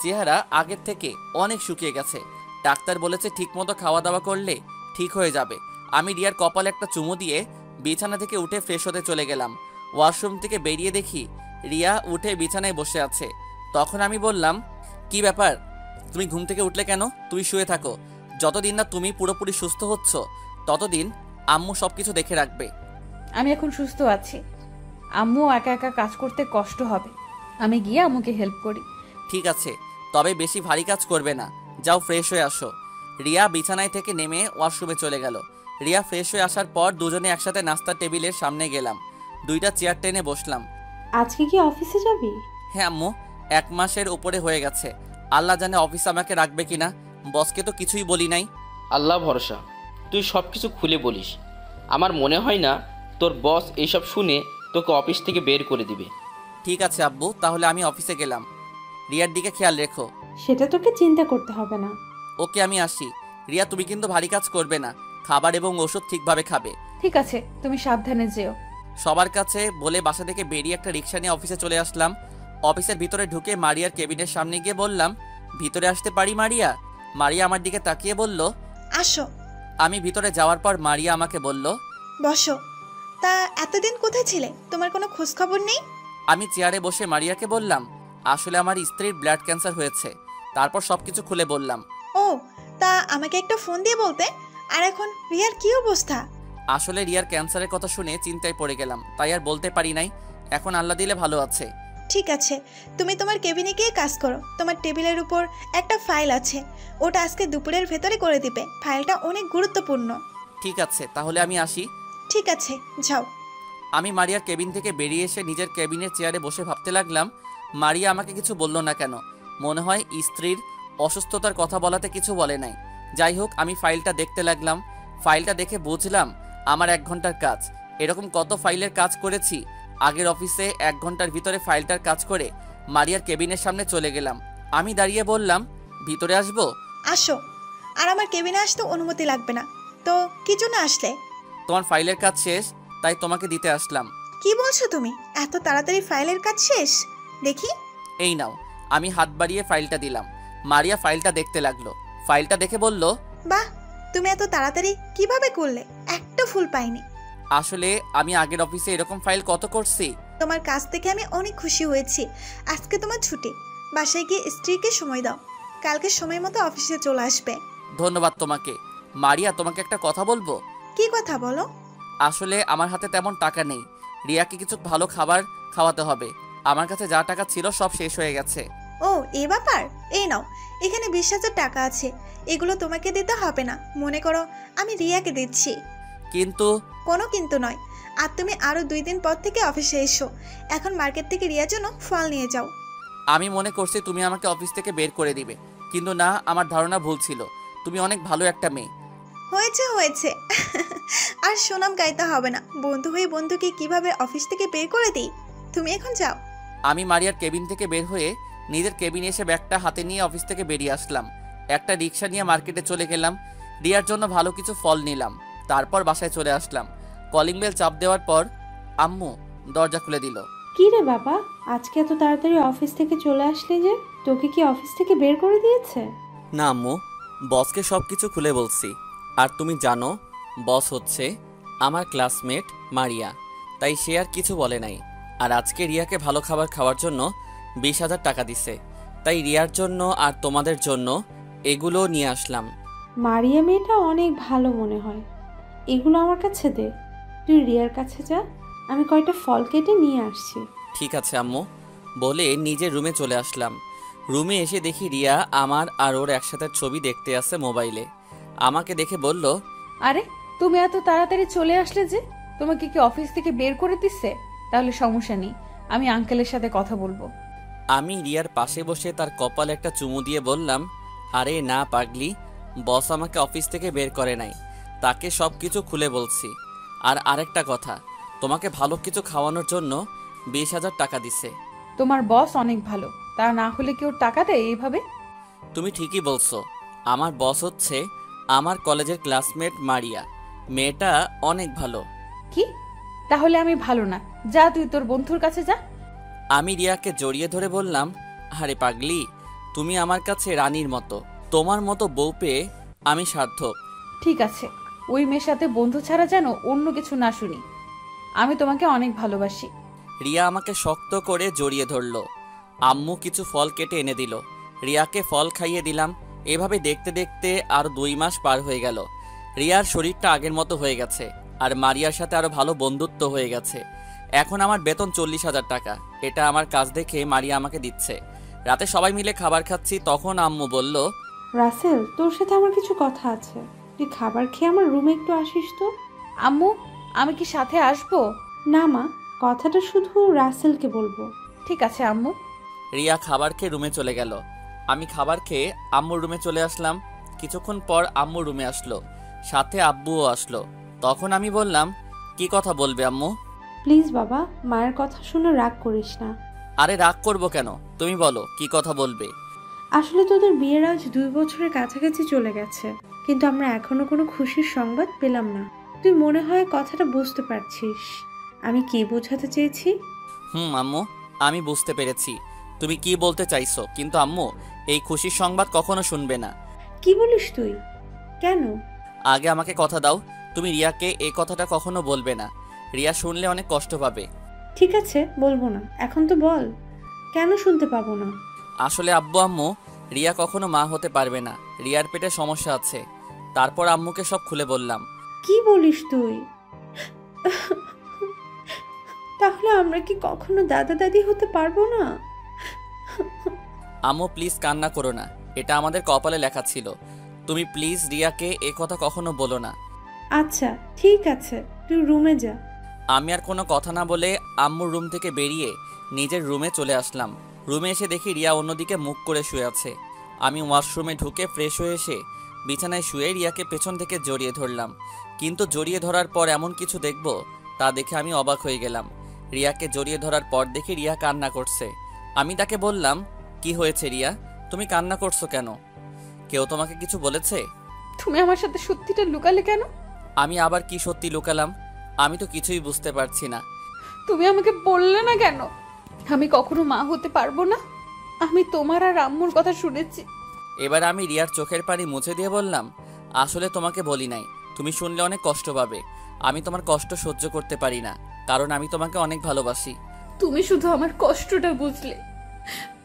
চেহারা আগের থেকে অনেক শুকিয়ে গেছে। ডাক্তার বলেছে ঠিকমতো খাওয়া দাওয়া করলে ঠিক হয়ে যাবে। আমি রিয়ার কপালে একটা চুমু দিয়ে বিছানা থেকে উঠে ফ্রেশ হতে চলে গেলাম। ওয়াশরুম থেকে বেরিয়ে দেখি রিয়া উঠে বিছানায় বসে আছে। তখন আমি বললাম, কি ব্যাপার, তুমি ঘুম থেকে উঠলে কেন? তুমি শুয়ে থাকো, যতদিন না তুমি পুরোপুরি সুস্থ হচ্ছ ততদিন আম্মু সবকিছু দেখে রাখবে। আমি এখন সুস্থ আছি, আম্মু একা একা কাজ করতে কষ্ট হবে, আমি গিয়ে আম্মুকে হেল্প করি। ঠিক আছে, তবে বেশি ভারী কাজ করবে না, যাও ফ্রেশ হয়ে আসো। রিয়া বিছানায় থেকে নেমে ওয়াশরুমে চলে গেল। রিয়া ফ্রেশ হয়ে আসার পর দুজনে একসাথে নাস্তার টেবিলের সামনে গেলাম। 2টা চেয়ার টেনে বসলাম। আজকে কি অফিসে যাবি? হ্যাঁ আম্মু, 1 মাসের উপরে হয়ে গেছে, আল্লাহ জানে অফিসে আমাকে রাখবে কিনা। বসকে তো কিছুই বলি নাই। আল্লাহ ভরসা, তুই সব কিছু খুলে বলিস। আমার মনে হয় না তোর বস এইসব শুনে তোকে অফিস থেকে বের করে দিবে। ঠিক আছে আব্বু, তাহলে আমি অফিসে গেলাম। রিয়ার দিকে খেয়াল রেখো। সেটা তোকে চিন্তা করতে হবে না। ওকে, আমি আসি। রিয়া, তুমি কিন্তু ভারী কাজ করবে না, খাবার এবং ওষুধ ঠিকভাবে খাবে। ঠিক আছে, তুমি সাবধানে যেও। সবার কাছে বলে বাসা থেকে বেরিয়ে একটা রিক্সা নিয়ে অফিসে চলে আসলাম। অফিসের ভিতরে ঢুকে মারিয়ার কেবিনের সামনে গিয়ে বললাম, ভিতরে আসতে পারি মারিয়া? মারিয়া আমার দিকে তাকিয়ে বলল, আসো। আমি ভিতরে যাওয়ার পর মারিয়া আমাকে বলল, বসো। তা এতদিন কোথায় ছিলে? তোমার কোনো খোঁজ খবর নেই? আমি চেয়ারে বসে মারিয়াকে বললাম, আসলে আমার স্ত্রীর ব্লাড ক্যান্সার হয়েছে। তারপর সবকিছু খুলে বললাম। ও, তা আমাকে একটা ফোন দিয়ে বলতে। আর এখন রিয়ার কি অবস্থা? আসলে রিয়ার ক্যান্সারের কথা শুনে চিন্তায় পড়ে গেলাম, তাই আর বলতে পারি নাই। এখন আল্লাহ দিলে ভালো আছে। ঠিক আছে, তুমি তোমার কেবিনে গিয়ে কাজ করো। তোমার টেবিলের উপর একটা ফাইল আছে, ওটা আজকে দুপুরের ভেতরে করে দিবে। ফাইলটা অনেক গুরুত্বপূর্ণ। ঠিক আছে, তাহলে আমি আসি। ঠিক আছে, যাও। আমি মারিয়ার কেবিন থেকে বেরিয়ে এসে নিজের কেবিনের চেয়ারে বসে ভাবতে লাগলাম, মারিয়া আমাকে কিছু বলল না কেন? মনে হয় স্ত্রীর অসুস্থতার কথা বলাতে কিছু বলে নাই। যাই হোক, আমি ফাইলটা দেখতে লাগলাম। ফাইলটা দেখে বুঝলাম আমার 1 ঘন্টার কাজ। এরকম কত ফাইলের কাজ করেছি। আগের অফিসে 1 ঘন্টার ভিতরে ফাইলটার কাজ করে মারিয়ার কেবিনের সামনে চলে গেলাম। আমি দাঁড়িয়ে বললাম, ভিতরে আসবো? আসো। আর আমার কেবিনে আসতে অনুমতি লাগবে না। তো কি জন্য আসলে? তোমার ফাইলের কাজ শেষ, তাই তোমাকে দিতে আসলাম। কি বলছো তুমি? এত তাড়াতাড়ি ফাইলের কাজ শেষ? দেখি। এই নাও। আমি হাত বাড়িয়ে ফাইলটা দিলাম। মারিয়া ফাইলটা দেখতে লাগলো। ফাইলটা দেখে বলল, বাহ, তুমি এত তাড়াতাড়ি কিভাবে করলে? একটা ফুল পাইনি। আসলে আমি আগের অফিসে এরকম ফাইল কত করছি। তোমার কাজ থেকে আমি অনেক খুশি হয়েছি। আজকে তোমার ছুটি, বাসায় গিয়ে স্ত্রীকে সময় দাও। কালকে সময় মতো অফিসে চলে আসবে। ধন্যবাদ তোমাকে। মারিয়া, তোমাকে একটা কথা বলবো। কি কথা বলো? আসলে আমার হাতে তেমন টাকা নেই। রিয়াকে কিছু ভালো খাবার খাওয়াতে হবে। আমার কাছে যা টাকা ছিল সব শেষ হয়ে গেছে। ও, এই ব্যাপার। এই নাও, এখানে 20,000 টাকা আছে। এগুলো তোমাকে দিতে হবে না, মনে করো আমি রিয়াকে দিচ্ছি। কিন্তু কোনো কিন্তু নয়। আর তুমি আরো 2 দিন পর থেকে অফিসে এসো। এখন মার্কেট থেকে রিয়ার জন্য ফল নিয়ে যাও। আমি মনে করছি তুমি আমাকে অফিস থেকে বের করে দিবে, কিন্তু না, আমার ধারণা ভুল ছিল। তুমি অনেক ভালো একটা মেয়ে। হয়েছে হয়েছে। আর সুনাম গাইতে হবে না। বন্ধু হয়ে বন্ধুকে কিভাবে অফিস থেকে বের করে দিই। তুমি এখন যাও। আমি মারিয়ার কেবিন থেকে বের হয়ে নিজের কেবিনে এসে ব্যাগটা হাতে নিয়ে অফিস থেকে বেরিয়ে আসলাম। একটা রিক্সা নিয়ে মার্কেটে চলে গেলাম। রিয়ার জন্য ভালো কিছু ফল নিলাম। তারপর বাসায় চলে আসলাম। কলিং বেল চাপ দেওয়ার পর আম্মু দরজা খুলে দিল। কি রে বাবা, আজকে এত তাড়াতাড়ি অফিস থেকে চলে আসলি যে? তোকে কি অফিস থেকে বের করে দিয়েছে? না আম্মু, বসকে সব কিছু খুলে বলছি। আর তুমি জানো বস হচ্ছে আমার ক্লাসমেট মারিয়া, তাই সে আর কিছু বলে নাই। আর আজকে রিয়াকে ভালো খাবার খাওয়ার জন্য 20,000 টাকা দিছে, তাই রিয়ার জন্য আর তোমাদের জন্য এগুলো নিয়ে আসলাম। মারিয়া মেয়েটা অনেক ভালো মনে হয়। এগুলো আমার কাছে দে, তুই রিয়ার কাছে যা, আমি কয়টা ফল কেটে নিয়ে আসছি। ঠিক আছে আম্মু, বলে নিজের রুমে চলে আসলাম। রুমে এসে দেখি রিয়া আমার আর ওর একসাথে ছবি দেখতে আছে মোবাইলে। আমাকে দেখে বলল, আরে তুমি এত তাড়াতাড়ি চলে আসলে যে? তোমাকে কি অফিস থেকে বের করে দিচ্ছে? তাহলে সমস্যা নেই, আমি আঙ্কেলের সাথে কথা বলবো। আমি রিয়ার পাশে বসে তার কপালে একটা চুমু দিয়ে বললাম, আরে না পাগলি, বস আমাকে অফিস থেকে বের করে নাই, তাকে সব কিছু খুলে বলছি। আর আরেকটা কথা, তোমাকে ভালো কিছু খাওয়ানোর জন্য 20,000 টাকা দিছে। তোমার বস অনেক ভালো, তা না হলে কেউ টাকা দেয় এইভাবে? তুমি ঠিকই বলছো, আমার বস হচ্ছে আমার কলেজের ক্লাসমেট মারিয়া, মেয়েটা অনেক ভালো। কি? তাহলে আমি ভালো না, যা তুই তোর বন্ধুর কাছে যা। আমি রিয়াকে জড়িয়ে ধরে বললাম, আরে পাগলি, তুমি আমার কাছে রানীর মতো, তোমার মতো বউ পেয়ে আমি সার্থক। ঠিক আছে, ওই মেয়ের সাথে বন্ধু ছাড়া যেন অন্য কিছু না শুনি। আমি তোমাকে অনেক ভালোবাসি। রিয়া আমাকে শক্ত করে জড়িয়ে ধরলো। আম্মু কিছু ফল কেটে এনে দিল, রিয়াকে ফল খাইয়ে দিলাম। এভাবে দেখতে দেখতে আরো 2 মাস পার হয়ে গেল। রিয়ার শরীরটা আগের মতো হয়ে গেছে, আর মারিয়ার সাথে আরো ভালো বন্ধুত্ব হয়ে গেছে। এখন আমার বেতন 40,000 টাকা, এটা আমার কাজ দেখে মারিয়া আমাকে দিচ্ছে। রাতে সবাই মিলে খাবার খাচ্ছি, তখন আম্মু বলল, রাসেল, তোর সাথে আমার কিছু কথা আছে, তুই খাবার খেয়ে আমার রুমে একটু আসিস তো। আম্মু, আমি কি সাথে আসবো? না মা, কথাটা শুধু রাসেলকে বলবো। ঠিক আছে আম্মু। রিয়া খাবার খেয়ে রুমে চলে গেল। আমি খাবার খেয়ে আম্মুর রুমে চলে আসলাম। কিছুক্ষণ পর আম্মু রুমে আসলো, সাথে আব্বুও আসলো। তখন আমি বললাম, কি কথা বলবে আম্মু? প্লিজ বাবা, মায়ের কথা শুনে রাগ করিস না। আরে রাগ করবো কেন, তুমি বলো কি কথা বলবে। আসলে তোদের বিয়ের আজ 2 বছরের কাছাকাছি চলে গেছে, কিন্তু আমরা এখনো কোনো খুশির সংবাদ পেলাম না। তুই মনে হয় কথাটা বুঝতে পারছিস আমি কি বোঝাতে চেয়েছি। আম্মু, আমি বুঝতে পেরেছি তুমি কি বলতে চাইছো, কিন্তু আম্মু এই খুশির সংবাদ কখনো শুনবে না। কি বলিস তুই? কেন? আগে আমাকে কথা দাও, তুমি রিয়াকে এই কথাটা কখনো বলবে না। রিয়া শুনলে অনেক কষ্ট পাবে। ঠিক আছে, বলবো না। এখন তো বল, কেন শুনতে পাবো না? আসলে আব্বু আম্মু, রিয়া কখনো মা হতে পারবে না, রিয়ার পেটে সমস্যা আছে। তারপর আম্মুকে সব খুলে বললাম। কি বলিস তুই? তাহলে আমরা কি কখনো দাদা দাদি হতে পারবো না? আম্মু প্লিজ কান্না করো না, এটা আমাদের কপালে লেখা ছিল। তুমি প্লিজ রিয়াকে এ কথা কখনো বলো না। আচ্ছা ঠিক আছে, তুই রুমে যা। আমি আর কোনো কথা না বলে আম্মুর রুম থেকে বেরিয়ে নিজের রুমে চলে আসলাম। রুমে এসে দেখি রিয়া অন্যদিকে মুখ করে শুয়ে আছে। আমি ওয়াশরুমে ঢুকে ফ্রেশ হয়ে এসে বিছানায় শুয়ে রিয়াকে পেছন থেকে জড়িয়ে ধরলাম। কিন্তু জড়িয়ে ধরার পর এমন কিছু দেখব তা দেখে আমি অবাক হয়ে গেলাম। রিয়াকে জড়িয়ে ধরার পর দেখি রিয়া কান্না করছে। আমি তাকে বললাম, কি হয়েছে রিয়া, তুমি কান্না করছো কেন? কেউ তোমাকে কিছু বলেছে? তুমি আমার সাথে সত্যিটা লুকালে কেন? আমি আবার কি সত্যি লুকালাম? আমি তো কিছুই বুঝতে পারছি না। তুমি আমাকে বললে না কেন আমি কখনো মা হতে পারবো না? আমি তোমার আর আম্মুর কথা শুনেছি। এবার আমি রিয়ার চোখের পানি মুছে দিয়ে বললাম, আসলে তোমাকে বলি নাই, তুমি শুনলে অনেক কষ্ট পাবে। আমি তোমার কষ্ট সহ্য করতে পারি না, কারণ আমি তোমাকে অনেক ভালোবাসি। তুমি শুধু আমার কষ্টটা বুঝলে,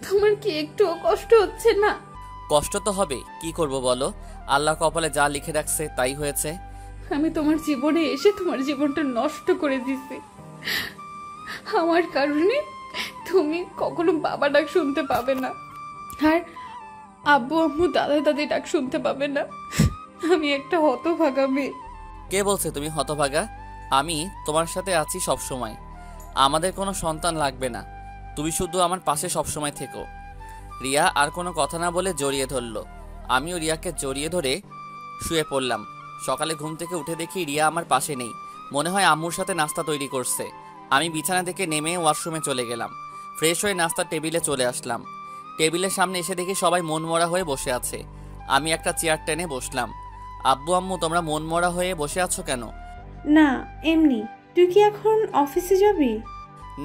তোমার কি একটুও কষ্ট হচ্ছে না? কষ্ট তো হবে, কি করব বলো, আল্লাহ কপালে যা লিখে রাখছে তাই হয়েছে। আমি তোমার জীবনে এসে তোমার জীবনটা নষ্ট করে দিছি। আমার কারণে তুমি কখনো বাবা ডাক শুনতে পাবে না, আর আব্বু আম্মু দাদা দাদি ডাক শুনতে পাবে না। আমি একটা হতভাগা মেয়ে। কে বলছে তুমি হতভাগা? আমি তোমার সাথে আছি সব সময়। আমাদের কোনো সন্তান লাগবে না, তুমি শুধু আমার পাশে সবসময় থেকো। রিয়া আর কোনো কথা না বলে জড়িয়ে ধরলো। আমিও রিয়াকে জড়িয়ে ধরে শুয়ে পড়লাম। সকালে ঘুম থেকে উঠে দেখি রিয়া আমার পাশে নেই, মনে হয় আম্মুর সাথে নাস্তা তৈরি করছে। আমি বিছানা থেকে নেমে ওয়াশরুমে চলে গেলাম। ফ্রেশ হয়ে নাস্তার টেবিলে চলে আসলাম। টেবিলের সামনে এসে দেখি সবাই মনমরা হয়ে বসে আছে। আমি একটা চেয়ার টেনে বসলাম। আব্বু আম্মু, তোমরা মনমরা হয়ে বসে আছো কেন? না এমনি। তুই কি এখন অফিসে যাবি?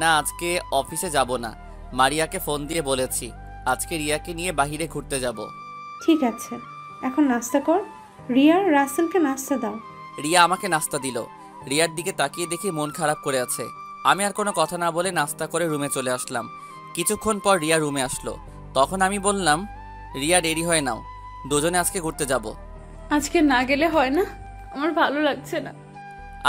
না, আজকে অফিসে যাব না, মারিয়াকে ফোন দিয়ে বলেছি। আজকে রিয়াকে নিয়ে বাইরে ঘুরতে যাব। ঠিক আছে, এখন নাস্তা কর। রিয়া, রাসেলকে নাস্তা দাও। রিয়া আমাকে নাস্তা দিল। রিয়ার দিকে তাকিয়ে দেখি মন খারাপ করে আছে। আমি আর কোনো কথা না বলে নাস্তা করে রুমে চলে আসলাম। কিছুক্ষণ পর রিয়া রুমে আসলো। তখন আমি বললাম, রিয়া রেডি হয়ে নাও, দুজনে আজকে ঘুরতে যাব। আজকে না গেলে হয় না, আমার ভালো লাগছে না।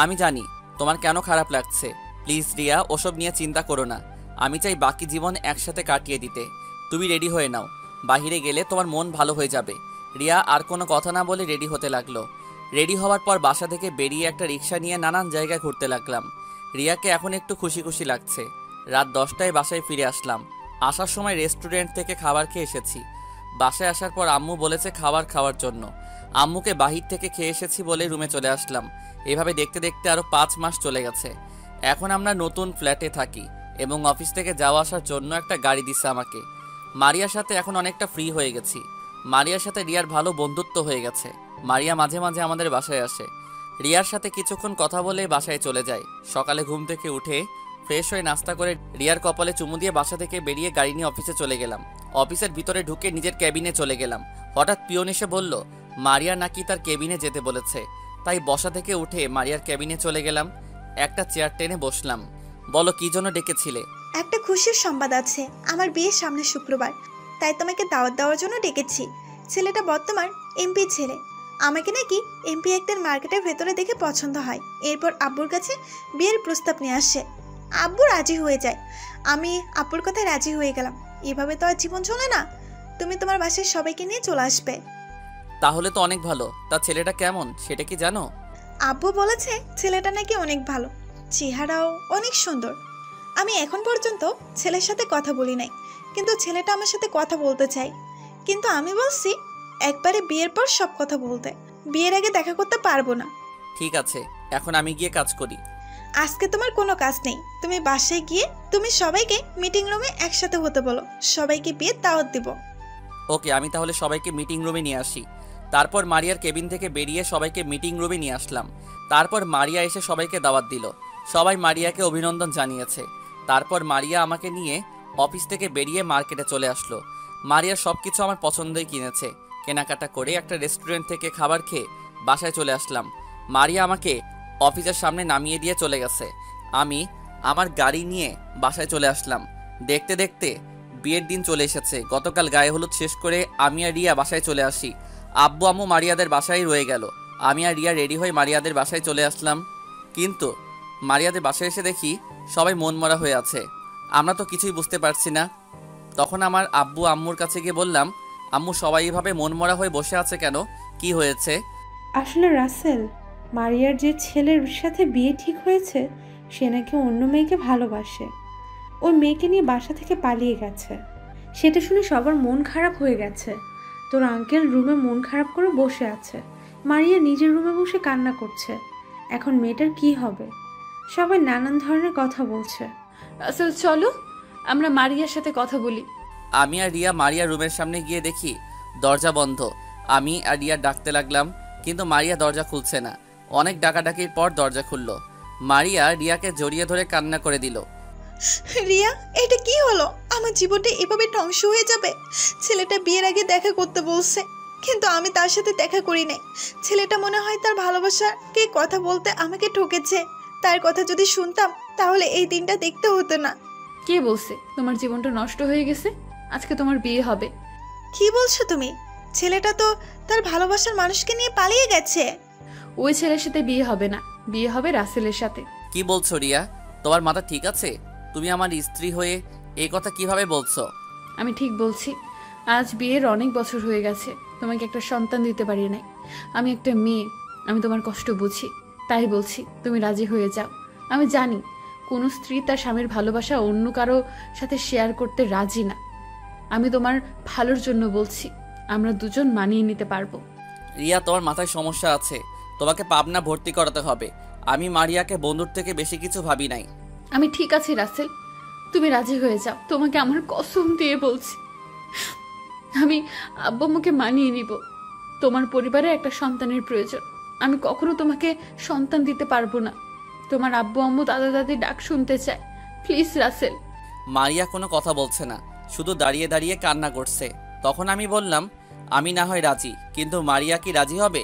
আমি জানি তোমার কেন খারাপ লাগছে। প্লিজ রিয়া, ওসব নিয়ে চিন্তা করো না। আমি চাই বাকি জীবন একসাথে কাটিয়ে দিতে। তুমি রেডি হয়ে নাও, বাইরে গেলে তোমার মন ভালো হয়ে যাবে। রিয়া আর কোনো কথা না বলে রেডি হতে লাগলো। রেডি হওয়ার পর বাসা থেকে বেরিয়ে একটা রিক্সা নিয়ে নানান জায়গায় ঘুরতে লাগলাম। রিয়াকে এখন একটু খুশি খুশি লাগছে। রাত 10টায় বাসায় ফিরে আসলাম। আসার সময় রেস্টুরেন্ট থেকে খাবার খেয়ে এসেছি। বাসায় আসার পর আম্মু বলেছে খাবার খাওয়ার জন্য। আম্মুকে বাহির থেকে খেয়ে এসেছি বলে রুমে চলে আসলাম। এভাবে দেখতে দেখতে আরও 5 মাস চলে গেছে। এখন আমরা নতুন ফ্ল্যাটে থাকি এবং অফিস থেকে যাওয়া আসার জন্য একটা গাড়ি দিচ্ছে আমাকে। মারিয়ার সাথে এখন অনেকটা ফ্রি হয়ে গেছি। মারিয়ার সাথে রিয়ার ভালো বন্ধুত্ব হয়ে গেছে। মারিয়া মাঝে মাঝে আমাদের বাসায় আসে। রিয়ার সাথে কিছুক্ষণ কথা বলে বাসায় চলে যায়। সকালে ঘুম থেকে উঠে ফ্রেশ হয়ে নাস্তা করে রিয়ার কপালে চুমু দিয়ে বাসা থেকে বেরিয়ে গাড়ি নিয়ে অফিসে চলে গেলাম। অফিসের ভিতরে ঢুকে নিজের কেবিনে চলে গেলাম। হঠাৎ পিয়ন এসে বলল মারিয়া নাকি তার কেবিনে যেতে বলেছে। তাই বসা থেকে উঠে মারিয়ার কেবিনে চলে গেলাম। একটা চেয়ার টেনে বসলাম। বলো, কি জন্য ডেকেছিলে? একটা খুশির সংবাদ আছে। আমার বিয়ে সামনে শুক্রবার, তাই তোমাকে দাওয়াত দেওয়ার জন্য ডেকেছি। ছেলেটা বর্তমান এমপি ছেলে। আমাকে নাকি এমপি একদের মার্কেটের ভেতরে দেখে পছন্দ হয়। এরপর আব্বুর কাছে বিয়ের প্রস্তাব নিয়ে আসে। আব্বু রাজি হয়ে যায়। আমি আব্বুর কথায় রাজি হয়ে গেলাম। এভাবে তো আর জীবন চলে না। তুমি তোমার বাসায় সবাইকে নিয়ে চলে আসবে। তাহলে তো অনেক ভালো। তা ছেলেটা কেমন সেটা কি জানো? আব্বু বলেছে ছেলেটা নাকি অনেক ভালো, চেহারাও অনেক সুন্দর। আমি এখন পর্যন্ত ছেলের সাথে কথা বলি নাই, কিন্তু ছেলেটা আমার সাথে কথা বলতে চাই। কিন্তু আমি বলছি একবারে বিয়ের পর সব কথা বলতে। বিয়ের আগে দেখা করতে পারবো না। ঠিক আছে, এখন আমি গিয়ে কাজ করি। আজকে তোমার কোনো কাজ নেই। তুমি বাসায় গিয়ে তুমি সবাইকে মিটিং রুমে একসাথে হতে বলো। সবাইকে বিয়ের দাওয়াত দিব। ওকে, আমি তাহলে সবাইকে মিটিং রুমে নিয়ে আসি। তারপর মারিয়ার কেবিন থেকে বেরিয়ে সবাইকে মিটিং রুমে নিয়ে আসলাম। তারপর মারিয়া এসে সবাইকে দাওয়াত দিল। সবাই মারিয়াকে অভিনন্দন জানিয়েছে। তারপর মারিয়া আমাকে নিয়ে অফিস থেকে বেরিয়ে মার্কেটে চলে আসলো। মারিয়ার সব কিছু আমার পছন্দই কিনেছে। কেনাকাটা করে একটা রেস্টুরেন্ট থেকে খাবার খেয়ে বাসায় চলে আসলাম। মারিয়া আমাকে অফিসের সামনে নামিয়ে দিয়ে চলে গেছে। আমি আমার গাড়ি নিয়ে বাসায় চলে আসলাম। দেখতে দেখতে বিয়ের দিন চলে এসেছে। গতকাল গায়ে হলুদ শেষ করে আমি আর রিয়া বাসায় চলে আসি। আব্বু আম্মু মারিয়াদের বাসায় রয়ে গেল। আমি আর রিয়া রেডি হয়ে মারিয়াদের বাসায় চলে আসলাম। কিন্তু মারিয়াদের বাসায় এসে দেখি সবাই মনমরা হয়ে আছে। আমরা তো কিছুই বুঝতে পারছি না। তখন আমার আব্বু আম্মুর কাছে গিয়ে বললাম, আম্মু সবাই এভাবে মনমরা হয়ে বসে আছে কেন? কি হয়েছে? আসলে রাসেল, মারিয়ার যে ছেলের সাথে বিয়ে ঠিক হয়েছে সে নাকি অন্য মেয়েকে ভালোবাসে। ওই মেয়েকে নিয়ে বাসা থেকে পালিয়ে গেছে। সেটা শুনে সবার মন খারাপ হয়ে গেছে। তোর আঙ্কেল রুমে মন খারাপ করে বসে আছে। মারিয়া নিজের রুমে বসে কান্না করছে। এখন মেয়েটার কি হবে? সবাই নানান ধরনের কথা বলছে। রাসেল, চলো আমরা মারিয়ার সাথে কথা বলি। আমি আর রিয়া মারিয়ার রুমের সামনে গিয়ে দেখি দরজা বন্ধ। আমি আর রিয়া ডাকতে লাগলাম, কিন্তু মারিয়া দরজা খুলছে না। অনেক ডাকাডাকির পর দরজা খুলল। মারিয়া রিয়াকে জড়িয়ে ধরে কান্না করে দিল। রিয়া, এটা কি হলো? আমার জীবনটা এভাবে ধ্বংস হয়ে যাবে? ছেলেটা বিয়ের আগে দেখা করতে বলছে, কিন্তু আমি তার সাথে দেখা করি নাই। ছেলেটা মনে হয় তার ভালোবাসাকে কথা বলতে আমাকে ঠকেছে। তার কথা যদি শুনতাম তাহলে এই দিনটা দেখতে হতো না। কে বলছে তোমার জীবনটা নষ্ট হয়ে গেছে? আজকে তোমার বিয়ে হবে। কি বলছো তুমি? ছেলেটা তো তার ভালোবাসার মানুষকে নিয়ে পালিয়ে গেছে। ওই ছেলের সাথে বিয়ে হবে না, বিয়ে হবে রাসেলের সাথে। কি বলছো রিয়া? তোমার মাথা ঠিক আছে? তুমি আমার স্ত্রী হয়ে এই কথা কিভাবে বলছো? আমি ঠিক বলছি। আজ বিয়ের অনেক বছর হয়ে গেছে, তোমাকে একটা সন্তান দিতে পারি নাই। আমি একটা মেয়ে, আমি তোমার কষ্ট বুঝি। তাই বলছি তুমি রাজি হয়ে যাও। আমি জানি কোনো স্ত্রী তার স্বামীর ভালোবাসা অন্য কারো সাথে শেয়ার করতে রাজি না। আমি তোমার ভালোর জন্য বলছি, আমরা দুজন মানিয়ে নিতে পারবো। রিয়া, তোমার মাথায় সমস্যা আছে। তোমাকে পাবনা ভর্তি করাতে হবে। আমি মারিয়াকে বন্ধুর থেকে বেশি কিছু ভাবি নাই। আমি ঠিক আছি রাসেল, তুমি রাজি হয়ে যাও। তোমাকে আমার কসম দিয়ে বলছি, আমি আব্বু আম্মুকে মানিয়ে নিব। তোমার পরিবারে একটা সন্তানের প্রয়োজন। আমি কখনো তোমাকে সন্তান দিতে পারবো না। তোমার আব্বু আম্মু দাদা দাদি ডাক শুনতে চায়। প্লিজ রাসেল। মারিয়া কোনো কথা বলছে না। শুধু দাঁড়িয়ে দাঁড়িয়ে কান্না করছে। তখন আমি বললাম, আমি না হয় রাজি, কিন্তু মারিয়া কি রাজি হবে?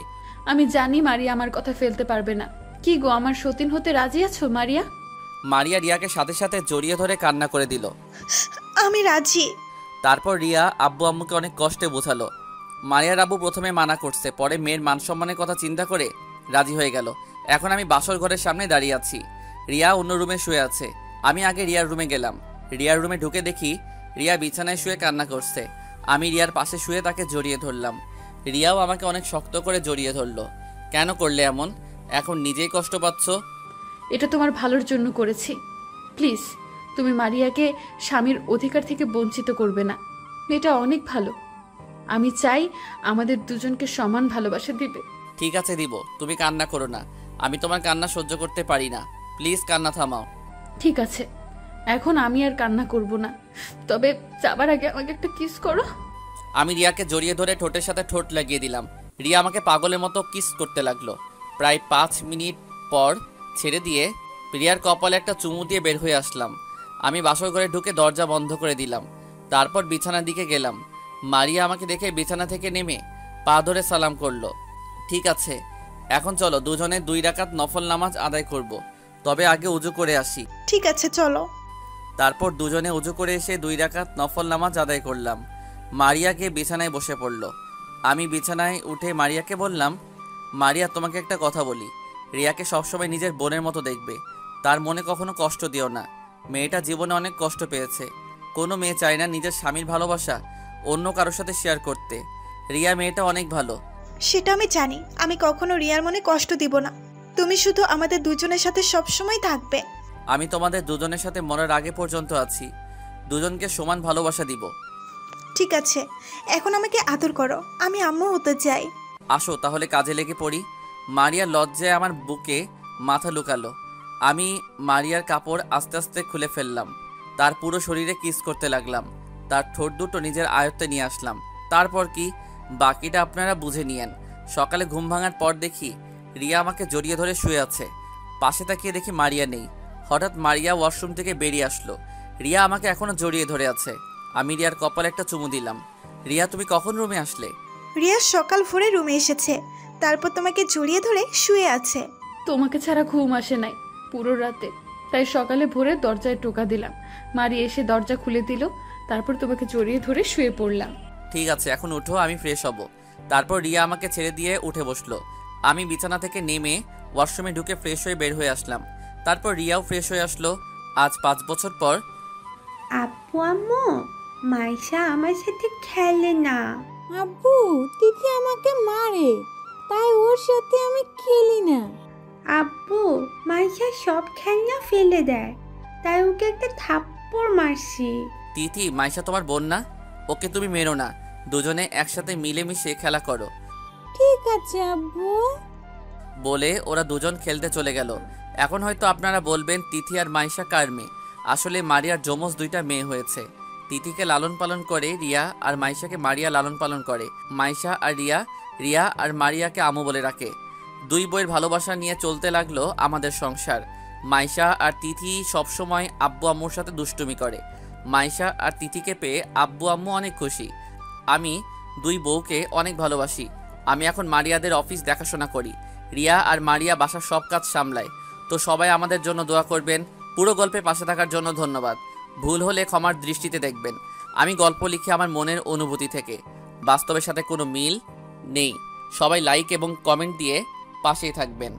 আমি জানি মারিয়া আমার কথা ফেলতে পারবে না। কি গো, আমার সতীন হতে রাজি আছো মারিয়া? মারিয়া রিয়াকে সাথে সাথে জড়িয়ে ধরে কান্না করে দিল। আমি রাজি। তারপর রিয়া আব্বু আম্মুকে অনেক কষ্টে বোঝালো। মারিয়ার আব্বু প্রথমে মানা করছে, পরে মেয়ের মান সম্মানের কথা চিন্তা করে রাজি হয়ে গেল। এখন আমি বাসর ঘরের সামনে দাঁড়িয়ে আছি, রিয়া অন্য রুমে শুয়ে আছে। আমি আগে রিয়ার রুমে গেলাম। রিয়ার রুমে ঢুকে দেখি রিয়া বিছানায় শুয়ে কান্না করছে। আমি রিয়ার পাশে শুয়ে তাকে জড়িয়ে ধরলাম। রিয়াও আমাকে অনেক শক্ত করে জড়িয়ে ধরলো। কেন করলে এমন? এখন নিজেই কষ্ট পাচ্ছ? এটা তোমার ভালোর জন্য করেছি। প্লিজ, তুমি মারিয়াকে স্বামীর অধিকার থেকে বঞ্চিত করবে না। মেয়েটা অনেক ভালো। আমি চাই আমাদের দুজনকে সমান ভালোবাসা দিবে। ঠিক আছে, দিব। তুমি কান্না করো না, আমি তোমার কান্না সহ্য করতে পারি না। প্লিজ কান্না থামাও। ঠিক আছে, এখন আমি আর কান্না করব না। তবে যাবার আগে আমাকে একটা কিস করো। আমি রিয়াকে জড়িয়ে ধরে ঠোঁটের সাথে ঠোঁট লাগিয়ে দিলাম। রিয়া আমাকে পাগলের মতো কিস করতে লাগলো। প্রায় 5 মিনিট পর ছেড়ে দিয়ে রিয়ার কপালে একটা চুমু দিয়ে বের হয়ে আসলাম। আমি বাসর ঘরে ঢুকে দরজা বন্ধ করে দিলাম। তারপর বিছানার দিকে গেলাম। মারিয়া আমাকে দেখে বিছানা থেকে নেমে পা ধরে সালাম করলো। ঠিক আছে, এখন চলো দুজনে 2 রাকাত নফল নামাজ আদায় করব। তবে আগে উজু করে আসি। ঠিক আছে, চলো। তারপর দুজনে উজু করে এসে 2 রাকাত নফল নামাজ আদায় করলাম। মারিয়াকে বিছানায় বসে পড়ল। আমি বিছানায় উঠে মারিয়াকে বললাম, মারিয়া, তোমাকে একটা কথা বলি। রিয়াকে সবসময় নিজের বোনের মতো দেখবে। তার মনে কখনো কষ্ট দিও না। মেয়েটা জীবনে অনেক কষ্ট পেয়েছে। কোনো মেয়ে চায় না নিজের স্বামীর ভালোবাসা অন্য কারোর সাথে শেয়ার করতে। রিয়া মেয়েটা অনেক ভালো। সেটা আমি জানি। আমি কখনো রিয়ার মনে কষ্ট দিব না। তুমি শুধু আমাদের দুজনের সাথে সবসময় থাকবে। আমি তোমাদের দুজনের সাথে মরার আগে পর্যন্ত আছি। দুজনকে সমান ভালোবাসা দিব। ঠিক আছে, এখন আমাকে আদর করো। আমি আম্মু হতে চাই। আসো তাহলে কাজে লেগে পড়ি। মারিয়া লজ্জায় আমার বুকে মাথা লুকালো। আমি মারিয়ার কাপড় আস্তে আস্তে খুলে ফেললাম। তার পুরো শরীরে কিস করতে লাগলাম। তার ঠোঁট দুটো নিজের আয়ত্তে নিয়ে আসলাম। তারপর কি, বাকিটা আপনারা বুঝে নিয়েন। সকালে ঘুম ভাঙার পর দেখি রিয়া আমাকে জড়িয়ে ধরে শুয়ে আছে। পাশে তাকিয়ে দেখি মারিয়া নেই। হঠাৎ মারিয়া ওয়াশরুম থেকে বেরিয়ে আসলো। রিয়া আমাকে এখনো জড়িয়ে ধরে আছে। আমি রিয়ার কপালে একটা চুমু দিলাম। রিয়া, তুমি কখন রুমে আসলে? রিয়া সকাল ভোরে রুমে এসেছে, তারপর তোমাকে জড়িয়ে ধরে শুয়ে আছে। তোমাকে ছাড়া ঘুম আসে নাই পুরো রাতে, তাই সকালে ভোরে দরজায় টোকা দিলাম। মারি এসে দরজা খুলে দিল। তারপর তোমাকে জড়িয়ে ধরে শুয়ে পড়লাম। ঠিক আছে, এখন উঠো, আমি ফ্রেশ হব। তারপর রিয়া আমাকে ছেড়ে দিয়ে উঠে বসলো। আমি বিছানা থেকে নেমে ওয়াশরুমে ঢুকে ফ্রেশ হয়ে বের হয়ে আসলাম। তারপর রিয়াও ফ্রেশ হয়ে আসলো। আজ 5 বছর পর। আপু আম্মু, মাইশা আমার সাথে খেলে না। আব্বু, তিথি আমাকে মারে, তাই ওর সাথে আমি খেলি না। আব্বু, মাইশা সব খেলনা ফেলে দেয়, তাই ওকে একটা থাপ্পড় মারছি। তিথি, মাইশা তোমার বোন না? ওকে তুমি মেরো না। দুজনে একসাথে মিলেমিশে খেলা করো। ঠিক আছে আব্বু। বলে ওরা দুজন খেলতে চলে গেল। এখন হয়তো আপনারা বলবেন, তিথি আর মাইশা কার মেয়ে? আসলে মারিয়ার যমজ 2টা মেয়ে হয়েছে। তিথিকে লালন পালন করে রিয়া, আর মাইশাকে মারিয়া লালন পালন করে। মাইশা আর রিয়া, রিয়া আর মারিয়াকে আমু বলে রাখে। 2 বইয়ের ভালোবাসা নিয়ে চলতে লাগলো আমাদের সংসার। মাইশা আর তিথি সবসময় আব্বু আম্মুর সাথে দুষ্টুমি করে। মাইশা আর তিথিকে পেয়ে আব্বু আম্মু অনেক খুশি। আমি 2 বউকে অনেক ভালোবাসি। আমি এখন মারিয়াদের অফিস দেখাশোনা করি। রিয়া আর মারিয়া বাসার সব কাজ সামলায়। তো সবাই আমাদের জন্য দোয়া করবেন। পুরো গল্পে পাশে থাকার জন্য ধন্যবাদ। ভুল হলে ক্ষমার দৃষ্টিতে দেখবেন। আমি গল্প লিখি আমার মনের অনুভূতি থেকে, বাস্তবের সাথে কোনো মিল নেই। সবাই লাইক এবং কমেন্ট দিয়ে পাশেই থাকবেন।